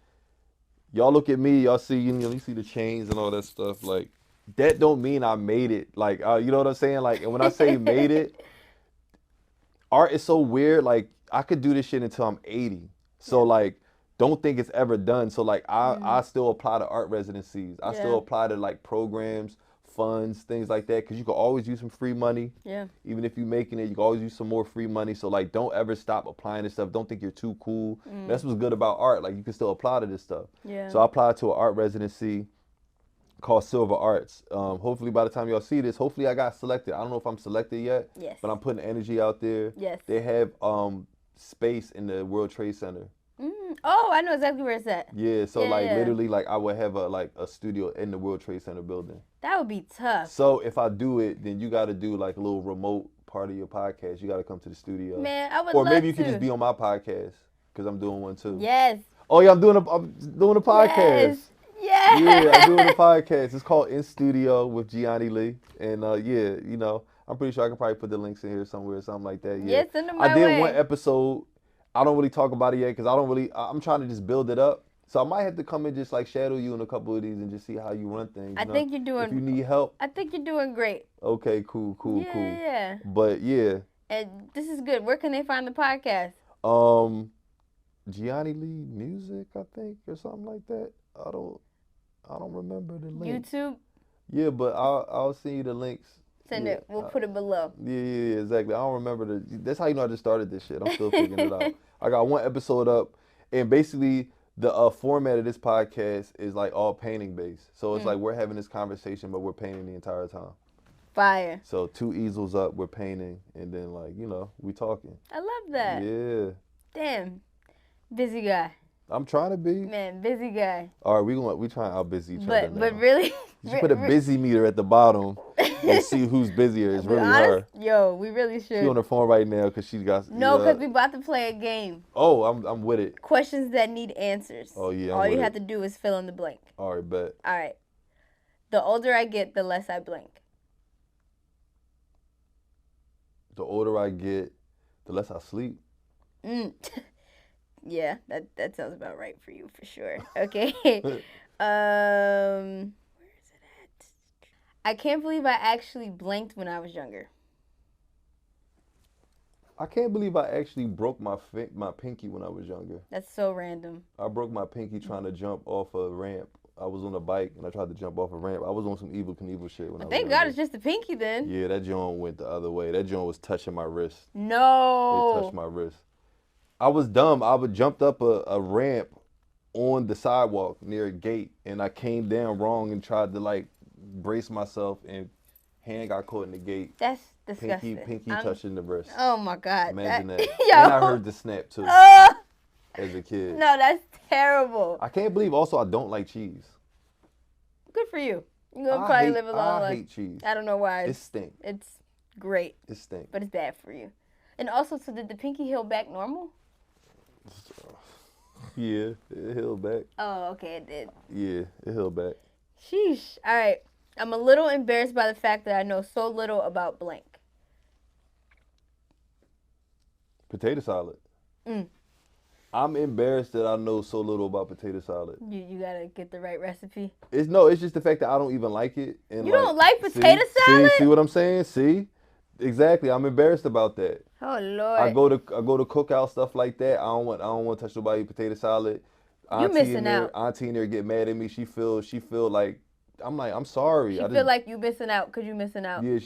Y'all look at me, y'all see, you see the chains and all that stuff. Like, that don't mean I made it. Like, you know what I'm saying? Like, and when I say made it, art is so weird. Like, I could do this shit until I'm 80. So, like, don't think it's ever done. So, like, I still apply to art residencies. I still apply to, like, programs, funds, things like that. Because you can always use some free money. Yeah. Even if you're making it, you can always use some more free money. So, like, don't ever stop applying to stuff. Don't think you're too cool. That's what's good about art. Like, you can still apply to this stuff. Yeah. So, I applied to an art residency called Silver Arts. Hopefully by the time y'all see this, hopefully I got selected. I don't know if I'm selected yet, but I'm putting energy out there. Yes. They have space in the World Trade Center. Oh, I know exactly where it's at. Yeah, so literally like I would have a studio in the World Trade Center building. That would be tough. So if I do it, then you got to do like a little remote part of your podcast. You got to come to the studio. Man, I would Or love maybe you could just be on my podcast because I'm doing one too. Yes. Oh yeah, I'm doing a podcast. Yes. Yeah. Yeah, I'm doing a podcast. It's called In Studio with Gianni Lee. And yeah, you know, I'm pretty sure I can probably put the links in here somewhere or something like that. Yeah. Yes, send them my I did way. one episode. I don't really talk about it yet because I'm trying to just build it up. So I might have to come and just like shadow you in a couple of these and just see how you run things. I think you're doing. If you need help. I think you're doing great. Okay, cool. Yeah. But yeah. And this is good. Where can they find the podcast? Gianni Lee Music, I think, or something like that. I don't remember the link. YouTube? Yeah, but I'll send you the links. Send it. We'll put it below. Yeah, exactly. I don't remember that's how you know I just started this shit. I'm still figuring it out. I got one episode up, and basically the format of this podcast is like all painting based. So it's like we're having this conversation, but we're painting the entire time. Fire. So 2 easels up, we're painting, and then like, you know, we talking. I love that. Yeah. Damn. Busy guy. I'm trying to be. Man, busy guy. All right, we trying to out busy each other now. But really, you should put a busy meter at the bottom and see who's busier. It's really her. Yo, we really should. She's on her phone right now because she got. No, because we about to play a game. Oh, I'm with it. Questions that need answers. Oh yeah. All you have to do is fill in the blank. All right, bet. All right. The older I get, the less I blink. The older I get, the less I sleep. Yeah, that sounds about right for you for sure. Okay. Where is it at? I can't believe I actually blinked when I was younger. I can't believe I actually broke my pinky when I was younger. That's so random. I broke my pinky trying to jump off a ramp. I was on a bike and I tried to jump off a ramp. I was on some Evel Knievel shit when I was Thank God it's just the pinky then. Yeah, that joint went the other way. That joint was touching my wrist. No. It touched my wrist. I was dumb. I jumped up a ramp on the sidewalk near a gate, and I came down wrong and tried to like brace myself, and hand got caught in the gate. That's disgusting. Pinky touching the wrist. Oh my God. Imagine that. Yo. And I heard the snap too. As a kid. No, that's terrible. I can't believe also I don't like cheese. Good for you. You're going to probably live a long life. I hate cheese. I don't know why. It stinks. It's great. It stinks. But it's bad for you. And also, so did the pinky heal back normal? Yeah, it healed back. Oh, okay, it did. Yeah, it healed back. Sheesh. All right. I'm a little embarrassed by the fact that I know so little about blank. Potato salad. I'm embarrassed that I know so little about potato salad. You gotta get the right recipe. It's just the fact that I don't even like it. And you don't like potato salad? See what I'm saying? See, exactly. I'm embarrassed about that. Oh Lord. I go to cookout stuff like that. I don't want to touch nobody potato salad. You missing out. Auntie in there get mad at me. She feel like I'm sorry. She feel like you missing out because you missing out. Yeah,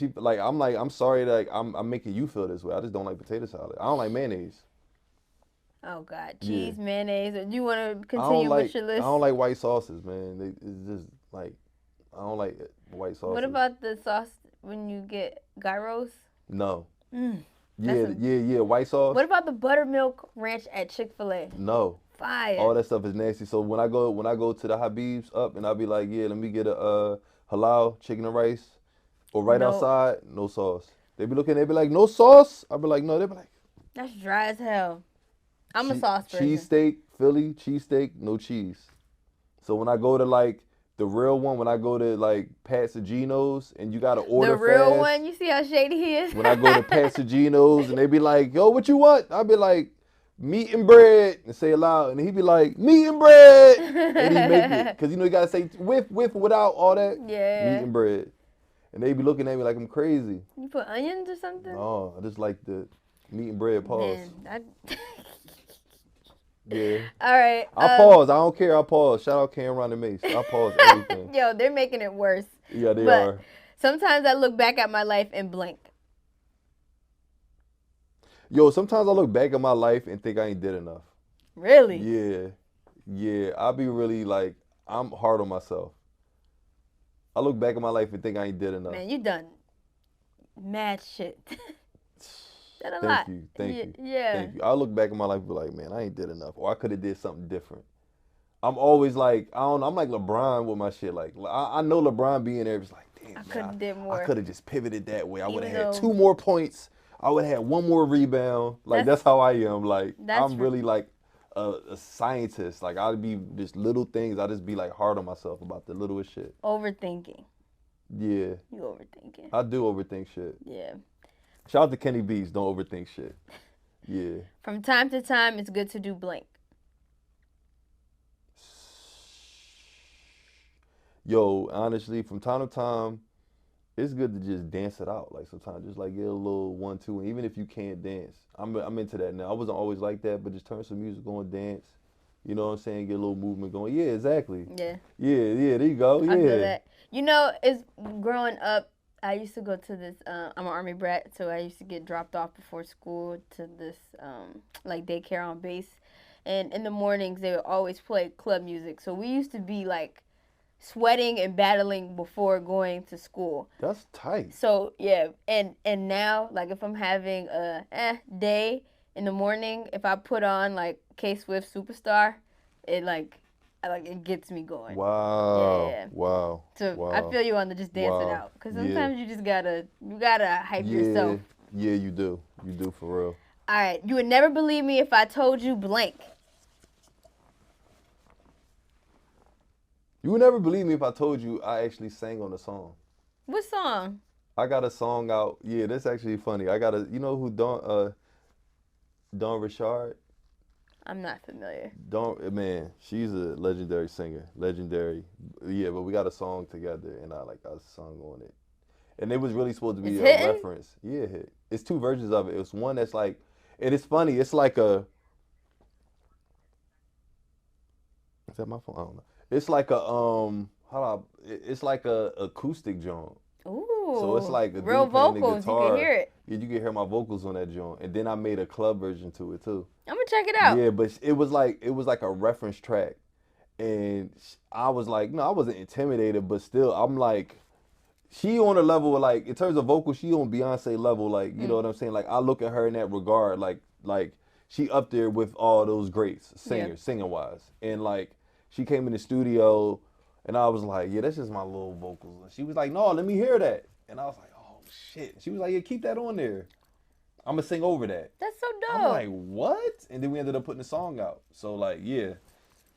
I'm sorry that I'm making you feel this way. I just don't like potato salad. I don't like mayonnaise. Oh God, cheese, mayonnaise. Do you want to continue with your list? I don't like white sauces, man. It's just like I don't like white sauces. What about the sauce when you get gyros? No. Yeah, white sauce. What about the buttermilk ranch at Chick-fil-A? No. Fire. All that stuff is nasty. So when I go to the Habib's up and I'll be like, yeah, let me get a halal chicken and rice, or outside, no sauce. They be like, no sauce. I'll be like, no. They be like, that's dry as hell. I'm a sauce person. Cheesesteak, Philly cheesesteak, no cheese. So when I go to like the real one, when I go to like Pasagino's and you gotta order the real fast, one, you see how shady he is. When I go to Pasagino's and they be like, yo, what you want? I'll be like, meat and bread, and say it loud, and he be like, meat and bread, and he make it, cause you gotta say with without all that. Yeah. Meat and bread, and they be looking at me like I'm crazy. You put onions or something? No, I just like the meat and bread pause. Yeah. All right. I pause. I don't care. I pause. Shout out Cameron and Mace. I pause everything. Yo, they're making it worse. Yeah, they are. Sometimes I look back at my life and blink. Yo, sometimes I look back at my life and think I ain't did enough. Really? Yeah. I be really like, I'm hard on myself. I look back at my life and think I ain't did enough. Man, you done mad shit. Thank you. Yeah. Thank you. I look back at my life and be like, man, I ain't did enough, or I could have did something different. I'm always like, I'm like LeBron with my shit. Like, I know LeBron being there. It's like, damn, I could have did more. I could have just pivoted that way. I would have had 2 more points. I would have had 1 more rebound. Like, that's how I am. Like, I'm really like a scientist. Like, I'd be just little things. I just be like hard on myself about the littlest shit. Overthinking. Yeah. You overthinking. I do overthink shit. Yeah. Shout out to Kenny Bees. Don't overthink shit. Yeah. From time to time, it's good to do blank. Yo, honestly, from time to time, it's good to just dance it out. Like sometimes, just like get a little 1, 2, and even if you can't dance, I'm into that now. I wasn't always like that, but just turn some music on, dance. You know what I'm saying? Get a little movement going. Yeah, exactly. Yeah. Yeah. There you go. Yeah. I feel that. You know, it's growing up. I used to go to this, I'm an Army brat, so I used to get dropped off before school to this, like, daycare on base. And in the mornings, they would always play club music. So we used to be, like, sweating and battling before going to school. That's tight. So, yeah. And now, like, if I'm having a day in the morning, if I put on, like, K-Swift Superstar, it, it gets me going. Wow. Yeah. Wow. So wow. I feel you on the just dance it out. Because sometimes you just gotta hype yourself. Yeah, you do. You do for real. All right. You would never believe me if I told you blank. You would never believe me if I told you I actually sang on a song. What song? I got a song out. Yeah, that's actually funny. I got you know who Dawn Richard? I'm not familiar. Man, she's a legendary singer. Legendary. Yeah, but we got a song together and I sung on it. And it was really supposed to be a reference. Yeah, it hit. It's 2 versions of it. It's one that's like, and it's funny, it's like is that my phone? I don't know. It's like it's like a acoustic joint. Ooh. So it's like a real vocals, you can hear it. Yeah, you can hear my vocals on that joint. And then I made a club version to it too. I'm gonna check it out. Yeah, but it was like a reference track. And I was like, no, I wasn't intimidated, but still I'm like, she on a level like in terms of vocals, she on Beyonce level, like, you know what I'm saying? Like I look at her in that regard, like she up there with all those greats, singing wise. And like she came in the studio and I was like, yeah, that's just my little vocals. And she was like, no, let me hear that. And I was like, oh shit. She was like, yeah, keep that on there. I'm gonna sing over that. That's so dope. I'm like, what? And then we ended up putting the song out. So like, yeah.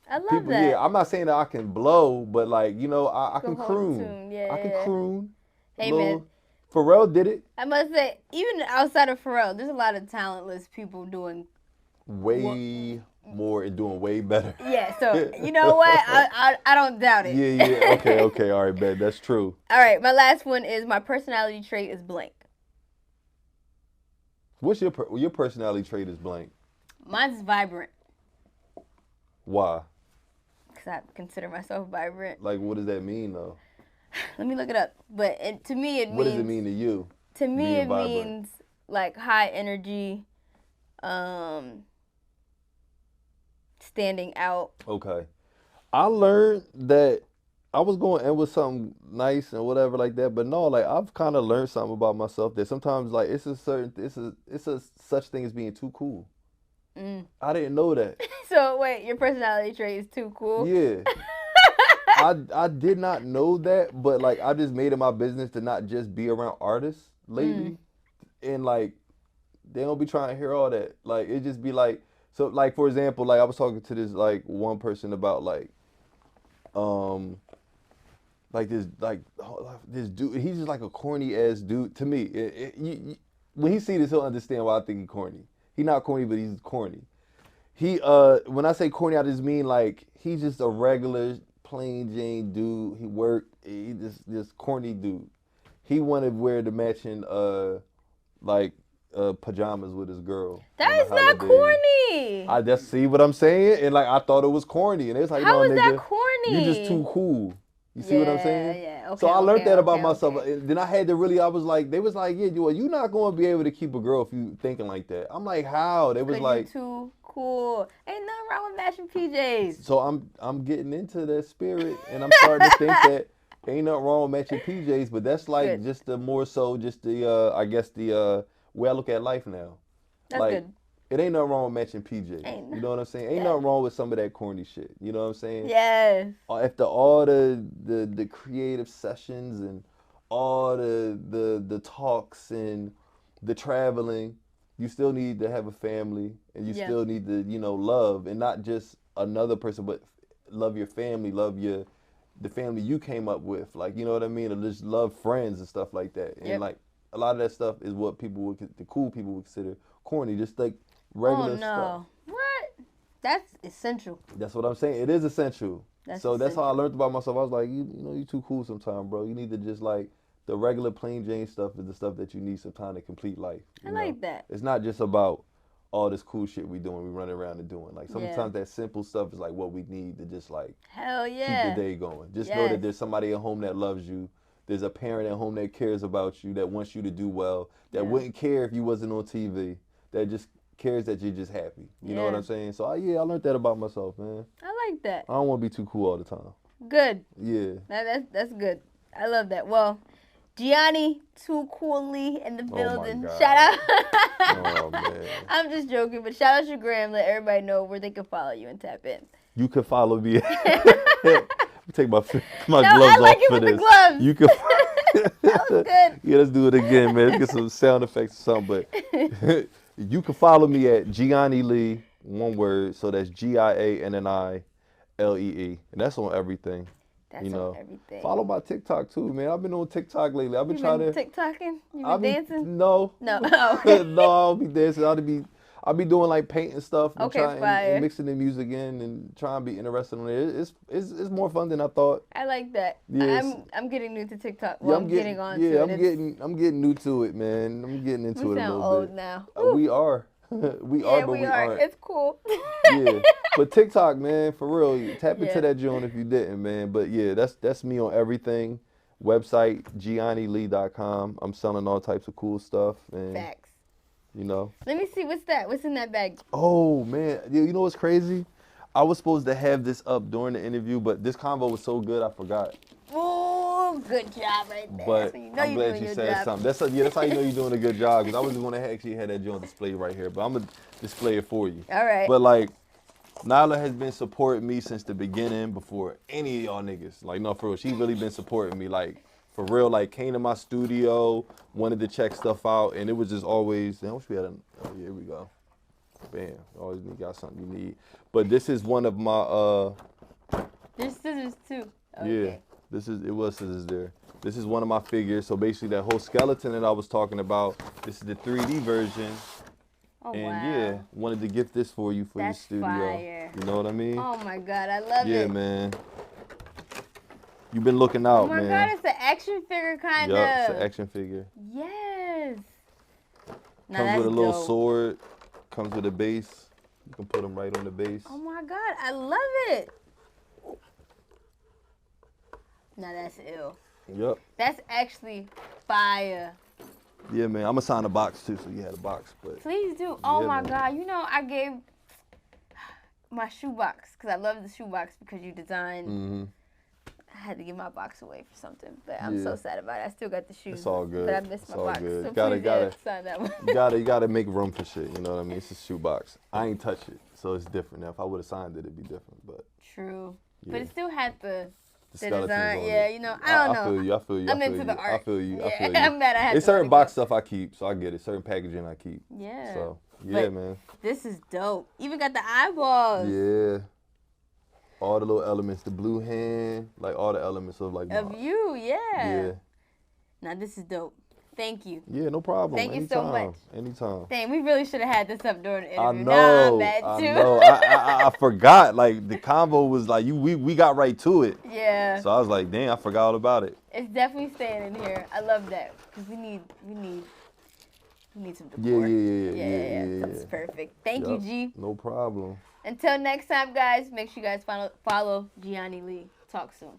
I love that. Yeah, I'm not saying that I can blow, but like, you know, I can croon. I can croon. Hey man. Pharrell did it. I must say, even outside of Pharrell, there's a lot of talentless people doing way more and doing way better. Yeah, so you know what? I don't doubt it. Yeah. Okay. All right, bet. That's true. All right, my last one is my personality trait is blank. What's your personality trait is blank? Mine's vibrant. Why? Because I consider myself vibrant. Like, what does that mean, though? Let me look it up. But to me, it means... What does it mean to you? To me, it means, like, high energy, standing out. Okay. I learned that I was going to end with something nice and whatever like that, but no, like, I've kind of learned something about myself that sometimes, like, it's a such thing as being too cool. I didn't know that. So wait, your personality trait is too cool? Yeah. I did not know that, but like I just made it my business to not just be around artists lately. And like they don't be trying to hear all that. Like it just be like, so like for example, like I was talking to this like one person about like this dude, he's just like a corny ass dude to me. When he see this, he'll understand why I think he's corny. He's not corny, but he's corny. When I say corny, I just mean like he's just a regular plain Jane dude. He just corny dude. He wanted to wear the matching pajamas with his girl. That is not corny. I just see what I'm saying, and like I thought it was corny, and it's like, how no, is nigga, that corny? You just too cool. You see what I'm saying? Yeah. Okay, so I learned that about myself. Okay. And then I had to really, I was like, they was like, yeah, you're not going to be able to keep a girl if you thinking like that. I'm like, how? They was like, you're too cool. Ain't nothing wrong with matching PJs. So I'm getting into that spirit, and I'm starting to think that ain't nothing wrong with matching PJs, but that's like good. Just the more so just the I guess the way I look at life now. That's like, good. It ain't nothing wrong with matching PJs. You know what I'm saying? Ain't nothing wrong with some of that corny shit. You know what I'm saying? Yes. After all the creative sessions and all the talks and the traveling, you still need to have a family, and you still need to, love, and not just another person, but love your family, love the family you came up with. Like, you know what I mean? Or just love friends and stuff like that. And like a lot of that stuff is what the cool people would consider corny, just like regular stuff. What? That's essential. That's what I'm saying. It is essential. That's how I learned about myself. I was like, you too cool sometimes, bro. You need to just like the regular plain Jane stuff is the stuff that you need sometimes to complete life. I like that. It's not just about all this cool shit we doing, we running around and doing. Like sometimes that simple stuff is like what we need to just like keep the day going. Just know that there's somebody at home that loves you. There's a parent at home that cares about you, that wants you to do well, that wouldn't care if you wasn't on TV, that just cares that you're just happy. You know what I'm saying? So I learned that about myself, man. I like that. I don't want to be too cool all the time. Good. Yeah. That's good. I love that. Well, Gianni Too Coolly in the building. Oh shout out. Oh man. I'm just joking, but shout out your gram. Let everybody know where they can follow you and tap in. You can follow me. Take my gloves I like off it for with this. The gloves. You can. That was good. Yeah, let's do it again, man. Let's get some sound effects or something. But you can follow me at Gianni Lee, one word. So that's GIANNILEE, and that's on everything. That's on everything. Follow my TikTok too, man. I've been on TikTok lately. I've been trying to TikToking. You been dancing? No. No. Oh, okay. No, I'll be dancing. I'll be doing like painting stuff and and mixing the music in and trying to be interested in it. It's more fun than I thought. I like that. Yes. I'm getting new to TikTok. Well, I'm getting on to it. I'm getting new to it, man. I'm getting into it a little bit. We sound old now. We are. we aren't. It's cool. Yeah. But TikTok, man, for real, tap into that joint if you didn't, man. But yeah, that's me on everything. Website, GianniLee.com. I'm selling all types of cool stuff. And facts. You know. Let me see. What's that? What's in that bag? Oh, man. You know what's crazy? I was supposed to have this up during the interview, but this convo was so good, I forgot. Oh, good job right there. But I'm glad you said something. That's how you know you're doing a good job, because I was going to actually have that joint displayed right here, but I'm going to display it for you. All right. But, like, Nyla has been supporting me since the beginning, before any of y'all niggas. Like, no, for real. She really been supporting me, like, for real, like, came to my studio, wanted to check stuff out, and it was just always, I wish we had here we go. Bam, always got something you need. But this is one of my, There's scissors, too. Okay. Yeah, it was scissors there. This is one of my figures, so basically that whole skeleton that I was talking about, this is the 3D version. Oh, and wow. yeah, wanted to gift this for you for That's your studio. fire. You know what I mean? Oh my God, I love it. Yeah, man. You've been looking out, man. Oh my God, it's an action figure kind of. Yup, it's an action figure. Yes. Now Comes with a little dope. sword. Comes with a base. You can put them right on the base. Oh my God, I love it. Now that's ill. Yep. That's actually fire. Yeah, man. I'm gonna sign a box too, so you had a box. But Please do. Oh yeah, my man. God, you know I gave my shoebox because I love the shoebox because you designed. Mm-hmm. I had to give my box away for something, but I'm so sad about it. I still got the shoes. It's all good. But I missed It's my all box. good. So Gotta sign that one. you gotta make room for shit. You know what I mean? It's a shoebox. I ain't touch it, so it's different. Now, if I would have signed it, it'd be different. But True. yeah. But it still had the skeletons design. on Yeah, it. you know, I don't know. I feel you. I'm into the art. I feel you. Yeah, I'm mad I had It's to let certain it box go. stuff I keep, so I get it. Certain packaging I keep. Yeah. So yeah, But man. this is dope. Even got the eyeballs. Yeah. All the little elements, the blue hand, like all the elements of like Of you, yeah. Yeah. Now this is dope. Thank you. Yeah, no problem. Thank you so much. Anytime. Dang, we really should have had this up during the interview. I Nah, know. I'm mad too. I know. I forgot. Like the convo was like we got right to it. Yeah. So I was like, dang, I forgot all about it. It's definitely staying in here. I love that because we need some decor. Yeah. That's perfect. Thank you, G. No problem. Until next time, guys, make sure you guys follow Gianni Lee. Talk soon.